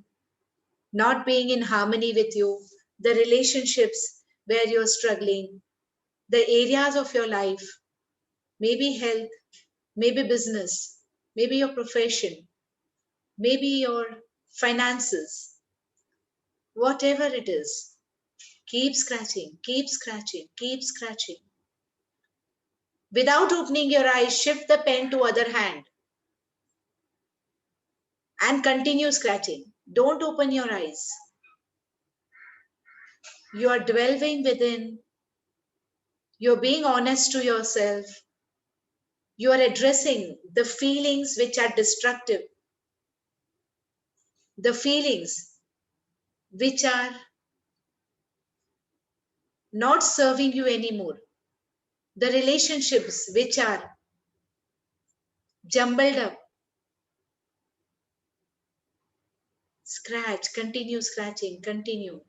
S2: not being in harmony with you, the relationships where you're struggling, the areas of your life, maybe health, maybe business, maybe your profession, maybe your finances, whatever it is, keep scratching, keep scratching, keep scratching. Without opening your eyes, shift the pen to other hand and continue scratching. Don't open your eyes. You are dwelling within. You're being honest to yourself. You are addressing the feelings which are destructive, the feelings which are not serving you anymore, the relationships which are jumbled up. Scratch, continue scratching, continue.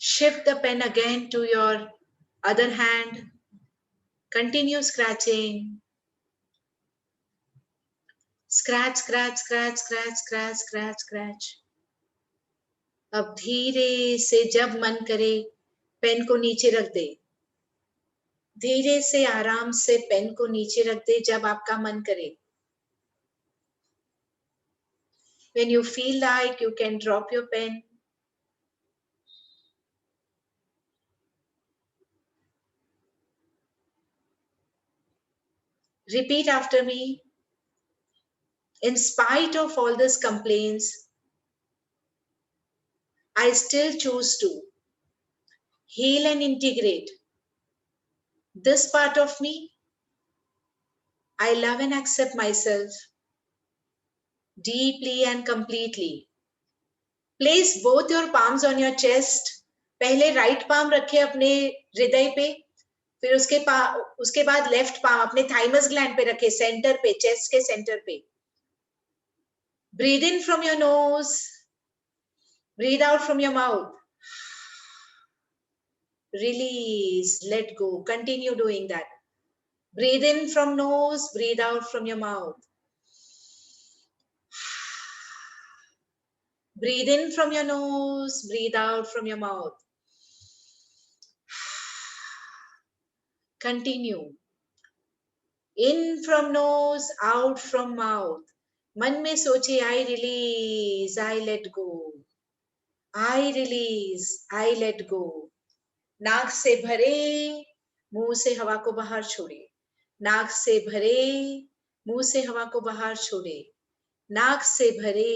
S2: Shift the pen again to your other hand. Continue scratching. Scratch, scratch, scratch, scratch, scratch, scratch, scratch. अब धीरे से जब मन करे pen को नीचे रख दे. धीरे से आराम से पेन को नीचे रख दे जब आपका मन करे. When you feel like you can drop your pen. Repeat after me. In spite of all these complaints, I still choose to heal and integrate this part of me. I love and accept myself deeply and completely. Place both your palms on your chest. पहले right palm रखे अपने हृदय पे, फिर उसके बाद left palm अपने thymus gland पे रखे, सेंटर पे, चेस्ट के सेंटर पे. Breathe in from your nose. Breathe out from your mouth. Release, let go. Continue doing that. Breathe in from nose, breathe out from your mouth. Breathe in from your nose, breathe out from your mouth. Continue. In from nose, out from mouth. मन में सोचे I release, I let go. I release, I let go. नाक से भरे, मुंह से हवा को बाहर छोड़े. नाक से भरे, मुंह से हवा को बाहर छोड़े. नाक से भरे,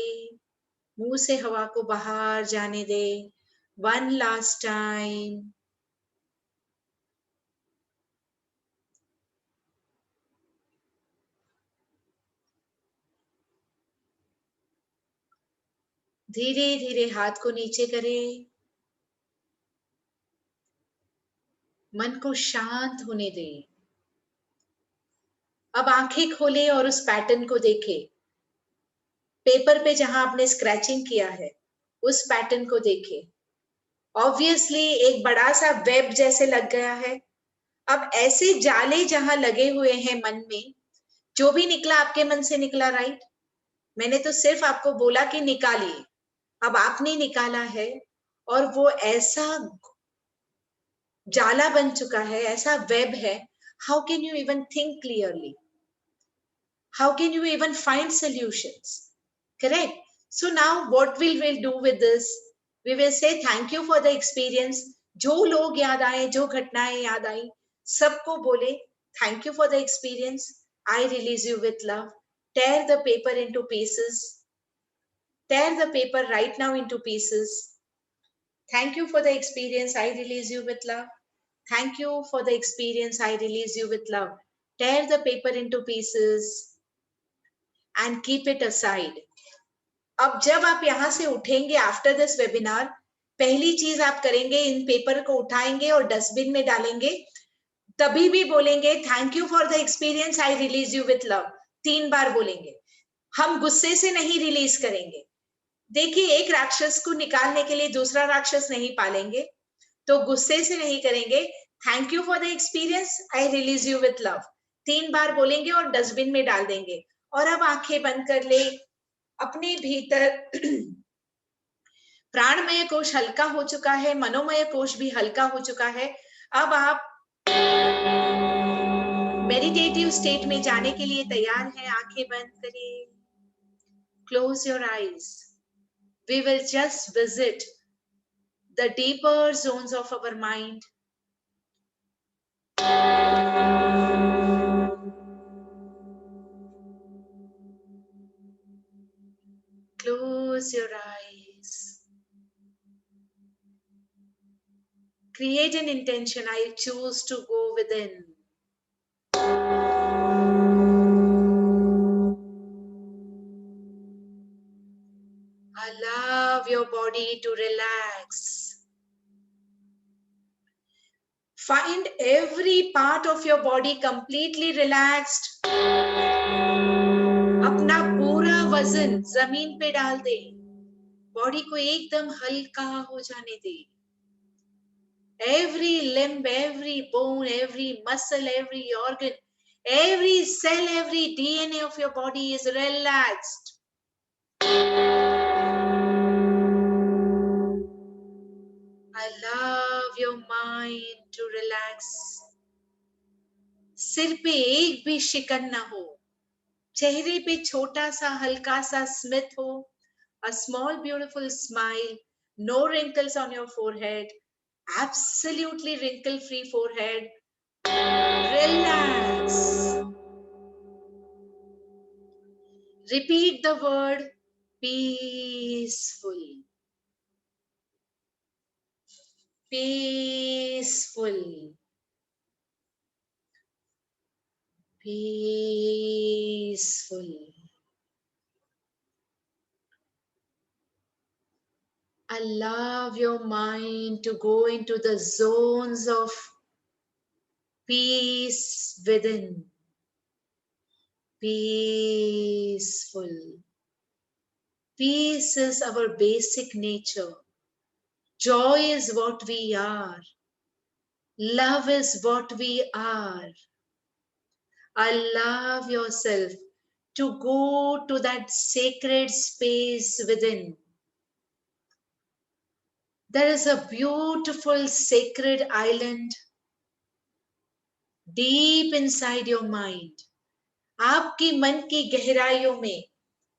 S2: मुंह से हवा को बाहर जाने दे. One last time. धीरे धीरे हाथ को नीचे करें. मन को शांत होने दें. अब आंखें खोले और उस पैटर्न को देखें. पेपर पे जहां आपने स्क्रैचिंग किया है उस पैटर्न को देखें. ऑब्वियसली एक बड़ा सा वेब जैसे लग गया है. अब ऐसे जाले जहां लगे हुए हैं मन में, जो भी निकला आपके मन से निकला, राइट? मैंने तो सिर्फ आपको बोला कि निकालिए, अब आपने निकाला है और वो ऐसा जाला बन चुका है, ऐसा वेब है. How can you even think clearly? How can you even find solutions? Correct. So now what we'll do with this, we will say thank you for the experience. जो लोग याद आए, जो घटनाएं याद आई, सबको बोले thank you for the experience. I release you with love. Tear the paper into pieces. Tear the paper right now into pieces. Thank you for the experience. I release you with love. Thank you for the experience. I release you with love. Tear the paper into pieces and keep it aside. अब जब आप यहां से उठेंगे after this webinar, पहली चीज आप करेंगे, इन पेपर को उठाएंगे और डस्टबिन में डालेंगे. तभी भी बोलेंगे thank you for the experience, I release you with love. 3 बार बोलेंगे. हम गुस्से से नहीं रिलीज करेंगे. देखिए, एक राक्षस को निकालने के लिए दूसरा राक्षस नहीं पालेंगे, तो गुस्से से नहीं करेंगे. Thank you for the experience, I release you with love. 3 बार बोलेंगे और डस्टबिन में डाल देंगे. और अब आंखें बंद कर ले. अपने भीतर प्राणमय कोश हल्का हो चुका है, मनोमय कोश भी हल्का हो चुका है. अब आप मेडिटेटिव स्टेट में जाने के लिए तैयार हैं. आंखें बंद करिए. Close your eyes. We will just visit the deeper zones of our mind. Close your eyes. Create an intention. I choose to go within. Allow your body to relax. Find every part of your body completely relaxed. अपना पूरा वजन जमीन पे डाल दे. Body को एकदम हल्का हो जाने दे. Every limb, every bone, every muscle, every organ, every cell, every DNA of your body is relaxed. Allow your mind to relax. सिर पे एक भी शिकन ना हो. चेहरे पे छोटा सा हल्का सा स्मित हो. A small beautiful smile. No wrinkles on your forehead. Absolutely wrinkle free forehead. Relax. Repeat the word peaceful. Peaceful. Peaceful. Allow your mind to go into the zones of peace within. Peaceful. Peace is our basic nature. Joy is what we are. Love is what we are. Allow yourself to go to that sacred space within. There is a beautiful sacred island deep inside your mind. आपकी मन की गहराइयों में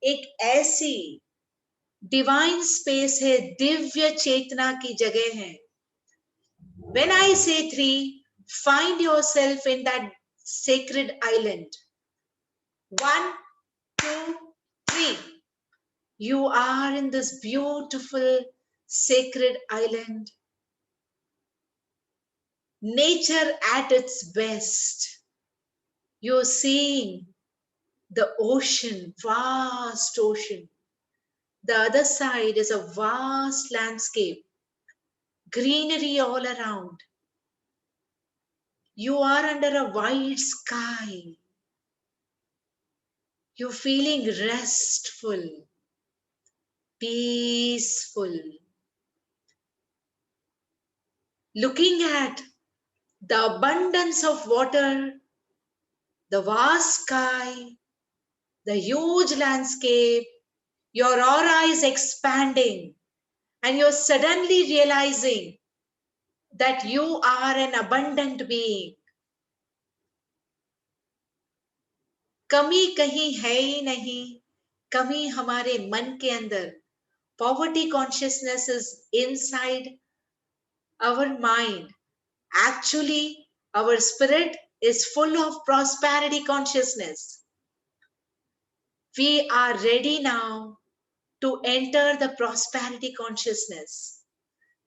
S2: एक ऐसी divine space है, दिव्य चेतना की जगह है. When I say 3, find yourself in that sacred island. 1, 2, 3. You are in this beautiful sacred island. Nature at its best. You're seeing the ocean, vast ocean. The other side is a vast landscape, greenery all around. You are under a wide sky. You're feeling restful, peaceful. Looking at the abundance of water, the vast sky, the huge landscape, your aura is expanding and you're suddenly realizing that you are an abundant being. कमी कहीं है ही नहीं, कमी हमारे मन के अंदर. Poverty consciousness is inside our mind. Actually, our spirit is full of prosperity consciousness. We are ready now to enter the prosperity consciousness,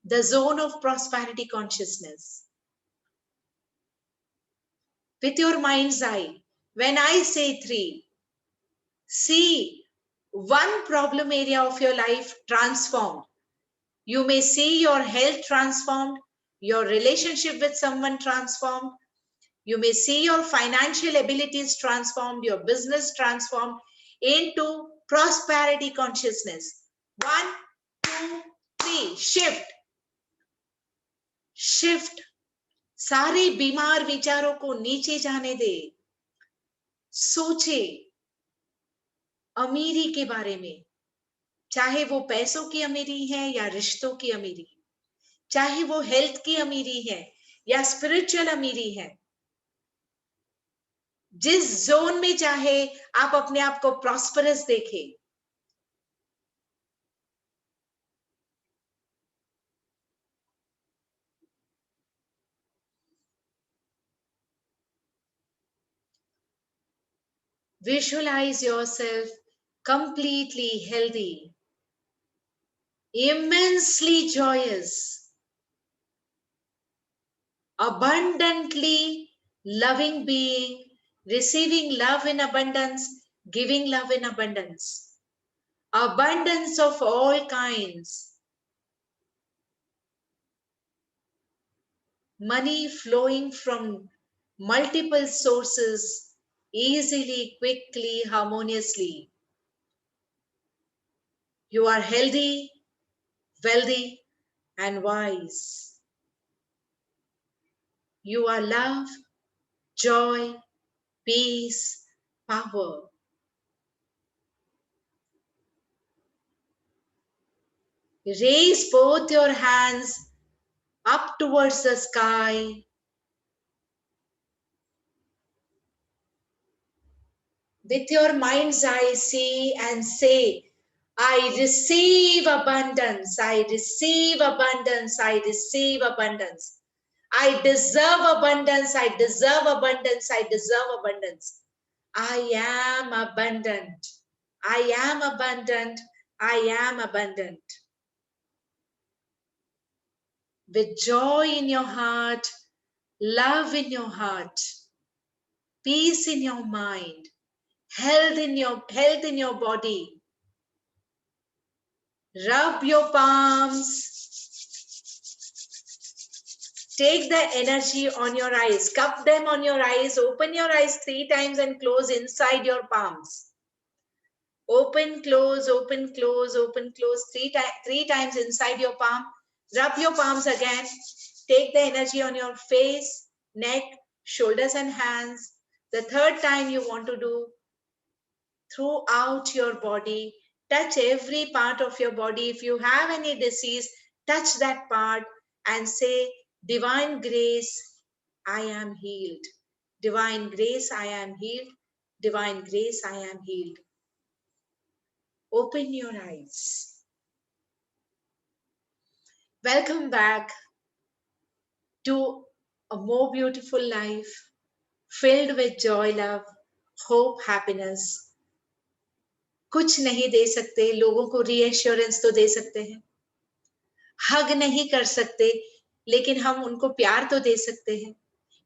S2: the zone of prosperity consciousness. With your mind's eye, when I say 3, see one problem area of your life transformed. You may see your health transformed, your relationship with someone transformed. You may see your financial abilities transformed, your business transformed into prosperity consciousness. 1, 2, 3, shift. Shift. सारे बीमार विचारों को नीचे जाने दे. सोचे अमीरी के बारे में, चाहे वो पैसों की अमीरी है या रिश्तों की अमीरी, चाहे वो हेल्थ की अमीरी है या स्पिरिचुअल अमीरी है. जिस जोन में चाहे आप अपने आप को प्रॉस्परस देखें. Visualize yourself completely healthy, immensely joyous, abundantly loving being, receiving love in abundance, giving love in abundance, abundance of all kinds, money flowing from multiple sources easily, quickly, harmoniously. You are healthy, wealthy, and wise. You are love, joy, peace, power. Raise both your hands up towards the sky. With your mind's eye, see and say, I receive abundance, I receive abundance, I receive abundance. I deserve abundance, I deserve abundance, I deserve abundance. I am abundant, I am abundant, I am abundant. With joy in your heart, love in your heart, peace in your mind, health in your body. Rub your palms. Take the energy on your eyes. Cup them on your eyes. Open your eyes 3 times and close inside your palms. Open, close, open, close, open, close. 3 times inside your palm. Rub your palms again. Take the energy on your face, neck, shoulders and hands. The 3rd time you want to do throughout your body. Touch every part of your body. If you have any disease, touch that part and say, Divine grace, I am healed. Divine grace, I am healed. Divine grace, I am healed. Open your eyes. Welcome back to a more beautiful life filled with joy, love, hope, happiness. कुछ नहीं दे सकते, लोगों को reassurance तो दे सकते हैं. हग नहीं कर सकते, लेकिन हम उनको प्यार तो दे सकते हैं.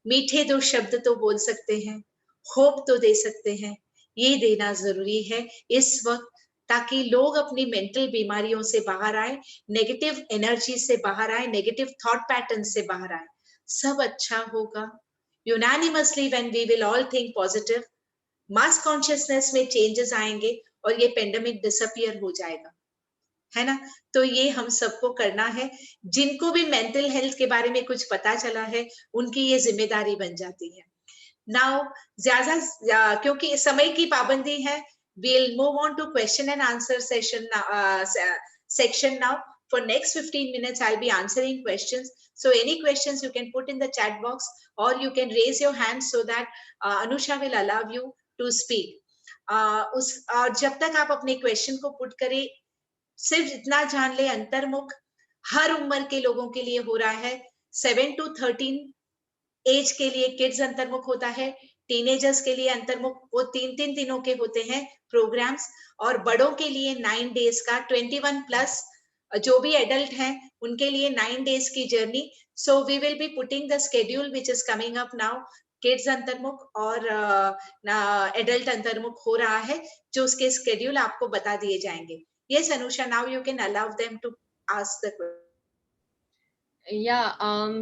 S2: मीठे 2 शब्द तो बोल सकते हैं. होप तो दे सकते हैं. ये देना जरूरी है इस वक्त, ताकि लोग अपनी मेंटल बीमारियों से बाहर आए, नेगेटिव एनर्जी से बाहर आए, नेगेटिव थॉट पैटर्न से बाहर आए. सब अच्छा होगा. Unanimously when we will all think positive, mass consciousness में चेंजेस आएंगे और ये पेंडेमिक डिसअपियर हो जाएगा. है ना? तो ये हम सबको करना है। जिनको भी मेंटल हेल्थ के बारे में कुछ पता चला है, उनकी ये जिम्मेदारी बन जाती है। नाउ ज्यादा क्योंकि समय की पाबंदी है, we'll move on to question and answer session section now. For next 15 minutes, I'll be answering questions. So any questions you can put in the chat box, or you can raise your hand so that Anusha will allow you to speak. और जब तक आप अपने question को put करें, सिर्फ इतना जान ले, अंतर्मुख हर उम्र के लोगों के लिए हो रहा है। 7 to 13 एज के लिए किड्स अंतर्मुख होता है, टीनेजर्स के लिए अंतर्मुख वो 3-3 दिनों के होते हैं प्रोग्राम्स, और बड़ों के लिए 9 डेज का 21 प्लस जो भी एडल्ट हैं उनके लिए 9 डेज की journey. So we will be putting the schedule which is coming up now. Kids Antarmukh और एडल्ट अंतर्मुख हो रहा है, जो उसके स्केड्यूल आपको बता दिए जाएंगे। Yes Anusha, now you can allow them to ask the question.
S1: Yeah,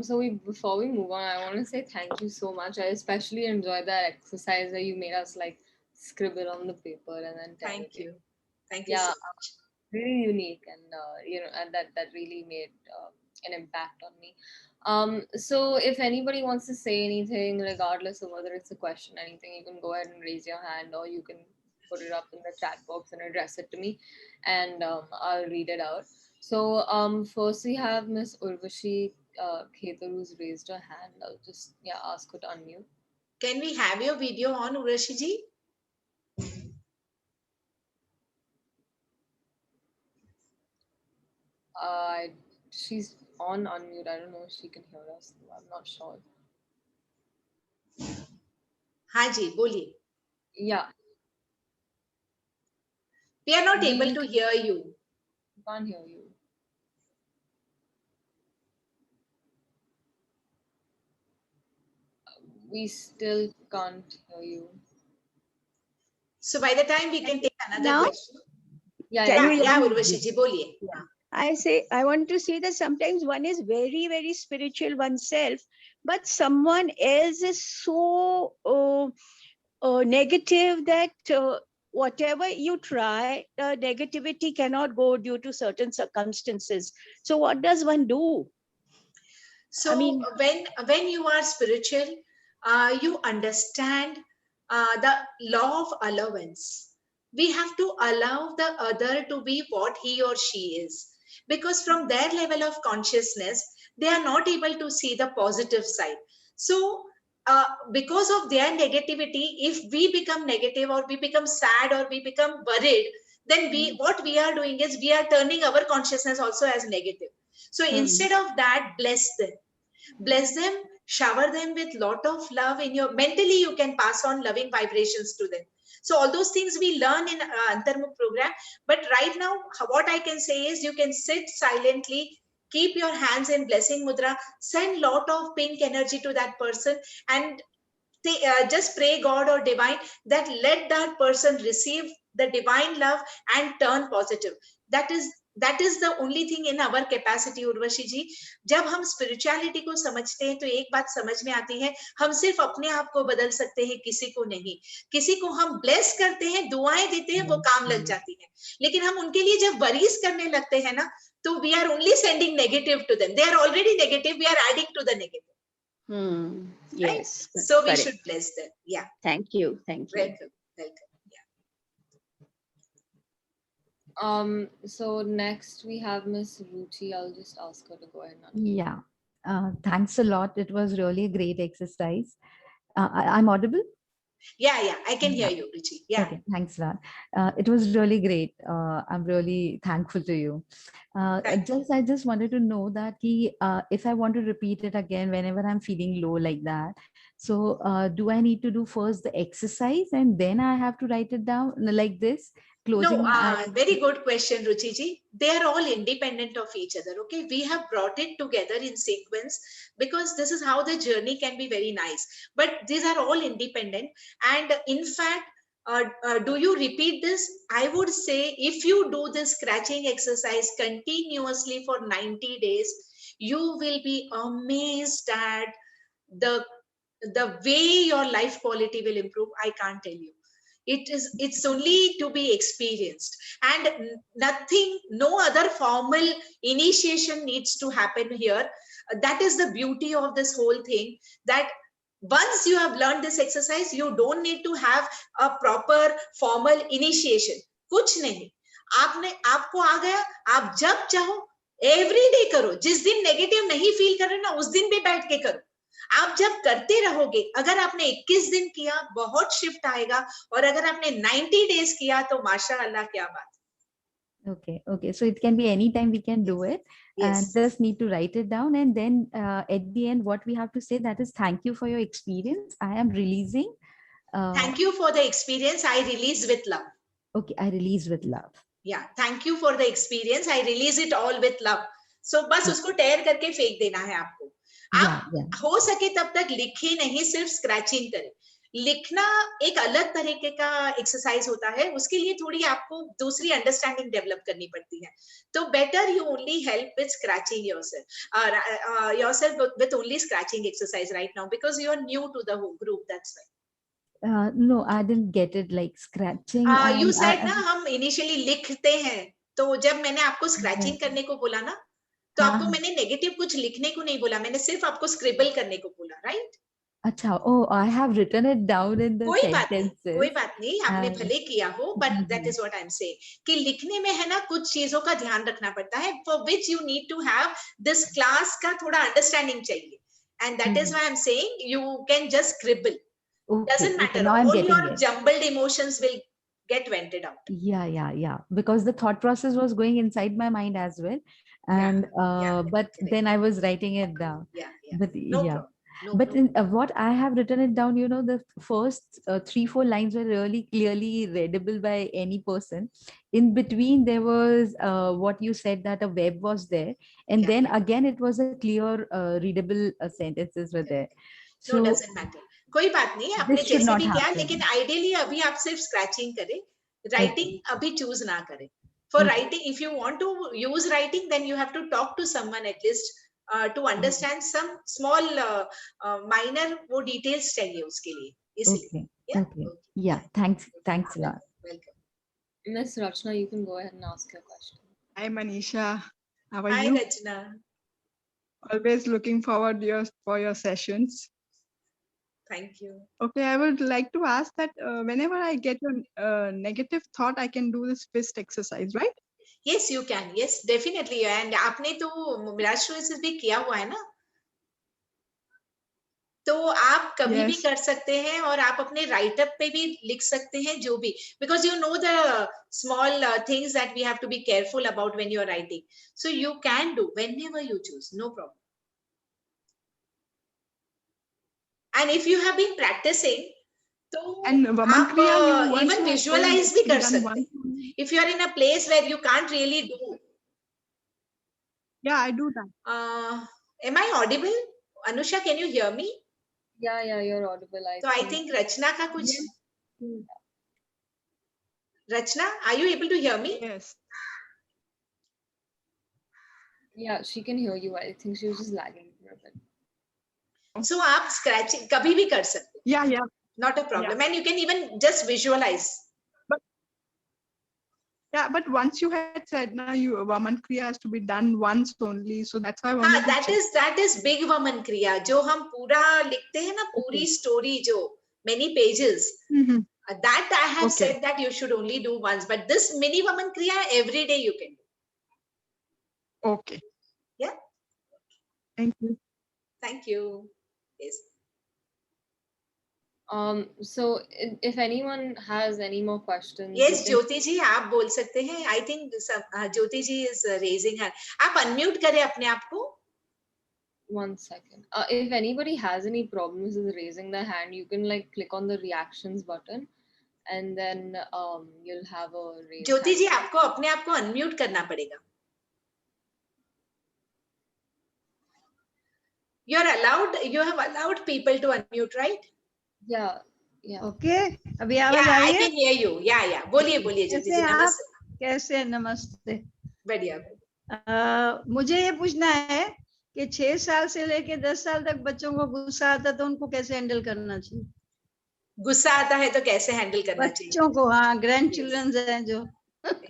S1: so before we move on, I want to say thank you so much. I especially enjoyed that exercise that you made us like scribble on the paper and then tell
S2: Thank
S1: it.
S2: you. Thank you
S1: Yeah,
S2: so much.
S1: really unique, and and that really made an impact on me. So if anybody wants to say anything, regardless of whether it's a question, anything, you can go ahead and raise your hand, or you can put it up in the chat box and address it to me, and I'll read it out. So first we have Miss Urvashi Khetar, who's raised her hand. I'll just ask her to unmute.
S2: Can we have your video on, Urvashi ji?
S1: She's on unmute. I don't know if she can hear us. I'm not sure.
S2: हाँ जी, बोलिए.
S1: Yeah.
S2: We are not able to hear you.
S1: Can't hear you. We still can't hear you.
S2: So by the time we can take another
S3: now?
S2: question.
S1: Yeah,
S2: Urvashi ji, बोलिए.
S3: I want to say that sometimes one is very, very spiritual oneself, but someone else is so negative that whatever you try, the negativity cannot go due to certain circumstances. So what does one do?
S2: So I mean, when you are spiritual, you understand the law of allowance. We have to allow the other to be what he or she is, because from their level of consciousness, they are not able to see the positive side. So because of their negativity, if we become negative or we become sad or we become worried, then what we are doing is we are turning our consciousness also as negative. So instead of that, bless them, shower them with lot of love. In your mentally you can pass on loving vibrations to them. So all those things we learn in Antarmukh program. But right now what I can say is, you can sit silently, keep your hands in blessing mudra, send lot of pink energy to that person, and just pray God or divine that let that person receive the divine love and turn positive. That is the only thing in our capacity, Urvashi ji. जब हम spirituality को समझते हैं तो एक बात समझ में आती है, हम सिर्फ अपने आप को बदल सकते हैं, किसी को नहीं. किसी को हम bless करते हैं, दुआएं देते हैं, वो काम लग जाती है. लेकिन हम उनके लिए जब worries करने लगते हैं ना, तो we are only sending negative to them. They are already negative, we are adding to the negative.
S3: Yes.
S2: Right? So we
S3: correct.
S2: should bless them. Yeah.
S3: Thank you. Thank you.
S2: Welcome.
S1: Welcome. So next we have Miss Ruchi. I'll just ask her to go ahead now.
S4: Yeah. Thanks a lot. It was really a great exercise. I'm audible?
S2: Yeah, I can hear you, Ruchi. Yeah.
S4: Okay, thanks a lot. It was really great. I'm really thankful to you. I just wanted to know that if I want to repeat it again whenever I'm feeling low like that, so do I need to do first the exercise and then I have to write it down like this?
S2: No, very good question, Ruchi ji. They are all independent of each other. Okay, we have brought it together in sequence because this is how the journey can be very nice. But these are all independent, and in fact, do you repeat this? I would say if you do this scratching exercise continuously for 90 days, you will be amazed at the way your life quality will improve. I can't tell you. It's only to be experienced, and nothing, no other formal initiation needs to happen here. That is the beauty of this whole thing, that once you have learned this exercise, you don't need to have a proper formal initiation. कुछ नहीं, आपको आ गया, आप जब चाहो every day करो. जिस दिन नेगेटिव नहीं फील कर रहे ना, उस दिन भी बैठ के करो. आप जब करते रहोगे, अगर आपने 21 दिन किया, बहुत शिफ्ट आएगा, और अगर आपने 90 डेज किया तो माशाअल्लाह क्या बात.
S4: Okay, so it can be any time we can do it.
S2: Yes.
S4: And just need to write it down, and then at the end what we have to say, that is thank you for your experience, I am releasing.
S2: Thank you for the experience, I release with love.
S4: Okay, I release with love.
S2: Yeah, thank you for the experience, I release it all with love. So बस उसको टेयर करके फेंक देना है आपको. आप हो सके तब तक लिखे नहीं, सिर्फ स्क्रैचिंग करें. लिखना एक अलग तरीके का एक्सरसाइज होता है, उसके लिए थोड़ी आपको दूसरी अंडरस्टैंडिंग डेवलप करनी पड़ती है. तो better you only help with scratching yourself with only scratching exercise right now, because you are new to the group, that's why.
S4: No, I didn't get it, like scratching.
S2: You said ना हम initially लिखते हैं, तो जब मैंने आपको scratching करने को बोला ना, तो आपको मैंने नेगेटिव कुछ लिखने को नहीं बोला, मैंने सिर्फ आपको स्क्रिबल करने को बोला, राइट?
S4: अच्छा, oh, I have written it down in the sentences.
S2: कोई बात नहीं, आपने भले किया हो, but that is what I'm saying, कि लिखने में है ना कुछ चीजों का ध्यान रखना पड़ता है, for which you need to have this class का थोड़ा अंडरस्टैंडिंग चाहिए, and that is why I'm saying you can just scribble. Doesn't matter, all your jumbled emotions will get vented out.
S4: Yeah, because the thought process was going inside my mind as well, and but then I was writing it down. But
S2: no problem. No
S4: but in what I have written it down, you know, the first 3-4 lines were really clearly readable by any person. In between there was what you said, that a web was there, and then again it was a clear readable sentences were there.
S2: So no, doesn't matter, कोई बात नहीं, आपने जैसे भी किया, लेकिन ideally अभी आप सिर्फ स्क्रैचिंग करें, राइटिंग अभी चूज ना करें. For writing, if you want to use writing, then you have to talk to someone at least to understand some small minor वो details चाहिए उसके लिए, इसलिए.
S4: Yeah, thanks a lot.
S2: Welcome.
S1: Miss Rachna, you can go ahead and ask your question.
S5: Hi Manisha, how are
S2: Hi,
S5: you?
S2: Hi Rachna.
S5: Always looking forward for your sessions.
S2: Thank you.
S5: Okay, I would like to ask that whenever I get a negative thought, I can do this fist exercise, right?
S2: Yes, you can. Yes, definitely. And आपने तो मिराज भी किया हुआ है ना, तो आप कभी भी कर सकते हैं, और आप अपने राइट अप पे भी लिख सकते हैं, जो भी, because you know the small things that we have to be careful about when you are writing. So you can do whenever you choose, no problem. And if you have been practicing, तो आप even visualize भी कर सकते हैं. If you are in a place where you can't really do.
S5: Yeah, I do that.
S2: Am I audible? Anusha, can you hear me?
S1: Yeah, you're audible.
S2: So I think Rachna का कुछ. Rachna, are you able to hear me?
S5: Yes.
S1: Yeah, she can hear you. I think she was just lagging a bit.
S2: So आप scratching कभी भी कर सकते.
S5: Yeah.
S2: Not a problem. And you can even just visualize.
S5: But once you had said now Vaman Kriya has to be done once only, so that's why I wanted
S2: that is big Vaman Kriya, जो हम पूरा लिखते हैं ना, पूरी story जो many pages. That I have said that you should only do once, but this mini Vaman Kriya every day you can do.
S5: Okay.
S2: Yeah.
S5: Thank you.
S2: Thank you. Yes.
S1: So if anyone has any more questions.
S2: Yes, Jyoti ji, आप बोल सकते हैं. I think Jyoti ji is raising her. आप unmute करें अपने आप को.
S1: 1 second. If anybody has any problems with raising their hand, you can like click on the reactions button, and then you'll have a raise.
S2: Jyoti ji, आपको अपने आप को unmute करना पड़ेगा. You have allowed people to unmute, right?
S1: Yeah.
S3: Okay. अभी आवाज आ रही है?
S2: I can hear you. Yeah. बोलिए ज्योति जी. नमस्ते.
S3: कैसे? नमस्ते.
S2: बढ़िया.
S3: मुझे ये पूछना है कि 6 साल से लेके 10 साल तक बच्चों को गुस्सा आता तो उनको कैसे हैंडल करना चाहिए?
S2: गुस्सा आता है तो कैसे हैंडल करना चाहिए।
S3: बच्चों को, हाँ, ग्रैंड चिल्ड्रन हैं जो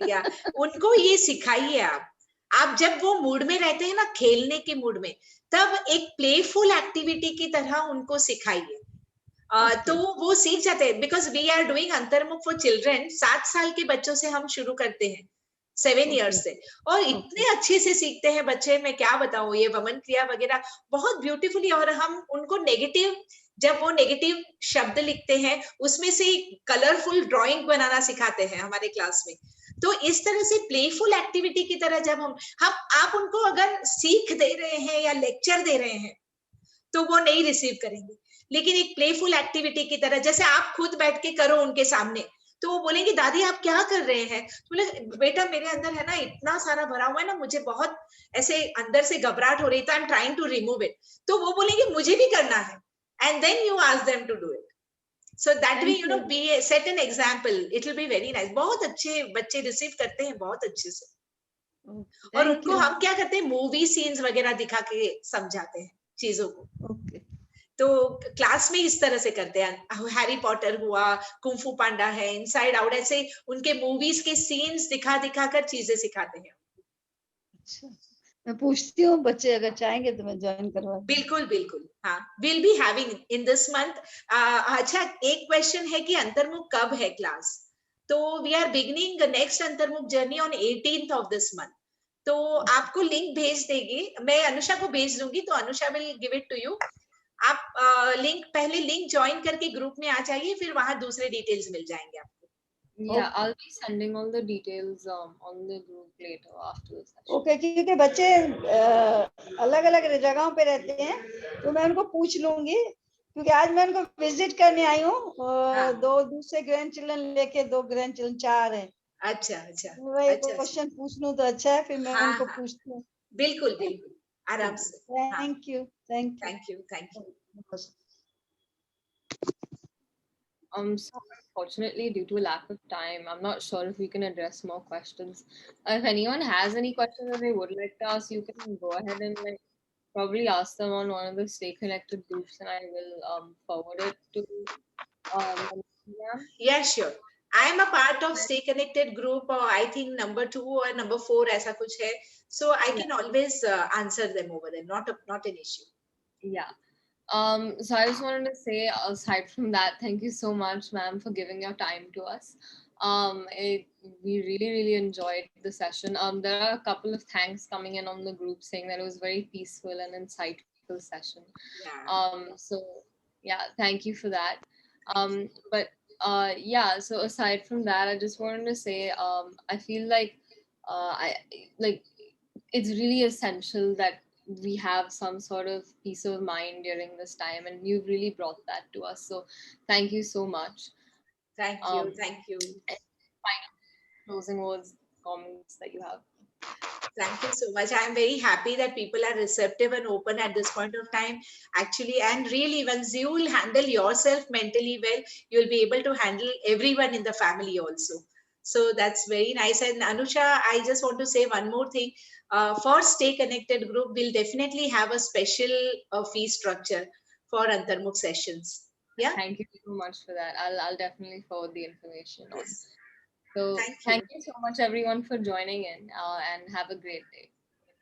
S2: या उनको ये सिखाइए आप जब वो मूड में रहते हैं ना, खेलने के मूड में, तब एक प्लेफुल एक्टिविटी की तरह उनको सिखाइए। तो वो सीख जाते हैं, बिकॉज वी आर डूइंग अंतर्मुख फॉर चिल्ड्रन। 7 साल के बच्चों से हम शुरू करते हैं, 7 इयर्स से, और इतने अच्छे से सीखते हैं बच्चे, मैं क्या बताऊं, ये वमन क्रिया वगैरह बहुत ब्यूटीफुली। और हम उनको नेगेटिव, जब वो नेगेटिव शब्द लिखते हैं उसमें से कलरफुल ड्राइंग बनाना सिखाते हैं हमारे क्लास में। तो इस तरह से प्लेफुल एक्टिविटी की तरह जब हम आप उनको अगर सीख दे रहे हैं या लेक्चर दे रहे हैं तो वो नहीं रिसीव करेंगे, लेकिन एक प्लेफुल एक्टिविटी की तरह, जैसे आप खुद बैठ के करो उनके सामने, तो वो बोलेंगे दादी आप क्या कर रहे हैं। तो बोले बेटा मेरे अंदर है ना इतना सारा भरा हुआ है ना, मुझे बहुत ऐसे अंदर से घबराहट हो रही है, I am trying to remove it. तो वो बोलेंगे मुझे भी करना है, and then you ask them to do it. So that way, you know, set an example. It will be very nice. बहुत अच्छे बच्चे रिसीव करते हैं, बहुत अच्छे से। और उनको हम क्या करते हैं, मूवी सीन्स वगैरह दिखा के समझाते हैं चीजों को। तो क्लास में इस तरह से करते हैं। हैरी पॉटर हुआ, कुंफू पांडा है, इनसाइड आउट, ऐसे उनके मूवीज के सीन्स दिखा दिखा कर चीजें सिखाते हैं।
S3: अच्छा, मैं पूछती हूँ, बच्चे अगर चाहेंगे तो मैं ज्वाइन करवा।
S2: बिल्कुल बिल्कुल, हाँ, will be having in this month. अच्छा, एक क्वेश्चन है कि अंतर्मुख कब है क्लास। तो वी आर बिगिनिंग नेक्स्ट अंतर्मुख journey on 18th of this month. तो आपको लिंक भेज देगी, मैं अनुषा को भेज दूंगी, तो Anusha will give it to you. आप लिंक, पहले लिंक ज्वाइन करके ग्रुप में आ जाइए, फिर वहां दूसरे डिटेल्स मिल जाएंगे आपको।
S1: Yeah, I'll be sending all the details on the group later after the session.
S3: Okay, क्योंकि बच्चे अलग अलग जगहों पे रहते हैं, तो मैं उनको पूछ लूंगी, क्योंकि आज मैं उनको विजिट करने आई हूँ। दो दूसरे ग्रैंड चिल्ड्रन लेके, 2 ग्रैंड चिल्ड्रन, 4 हैं।
S2: अच्छा अच्छा,
S3: वही क्वेश्चन पूछ लूं तो अच्छा है, फिर मैं उनको पूछती हूँ।
S2: बिल्कुल बिल्कुल, आराम से।
S3: Thank you, thank you,
S2: thank you, thank you.
S1: So unfortunately, due to a lack of time, I'm not sure if we can address more questions. If anyone has any questions that they would like to ask, you can go ahead and like probably ask them on one of the Stay Connected groups, and I will forward it to
S2: Yeah, sure. I am a part of Stay Connected group, or I think number 2 or number 4 ऐसा कुछ है. So I can always answer them over there. Not an issue.
S1: Yeah. So I just wanted to say, aside from that, thank you so much, ma'am, for giving your time to us. We really enjoyed the session. There are a couple of thanks coming in on the group saying that it was very peaceful and insightful session.
S2: Yeah.
S1: So yeah, thank you for that. But yeah, so aside from that, I just wanted to say, I feel like it's really essential that we have some sort of peace of mind during this time, and you've really brought that to us. So thank you so much.
S2: Thank you. Thank you.
S1: Final closing words, comments that you have.
S2: Thank you so much. I am very happy that people are receptive and open at this point of time, actually. And really, once you will handle yourself mentally well, you'll be able to handle everyone in the family also. So that's very nice. And Anusha, I just want to say one more thing. For Stay Connected group, we'll definitely have a special fee structure for Antarmukh sessions. Yeah.
S1: Thank you so much for that. I'll definitely forward the information on.
S2: Yes.
S1: So thank you so much, everyone, for joining in, and have a great day.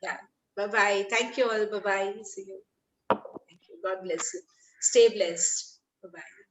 S2: Yeah. Bye-bye. Thank you all. Bye-bye. See you. Thank you. God bless you. Stay blessed. Bye-bye.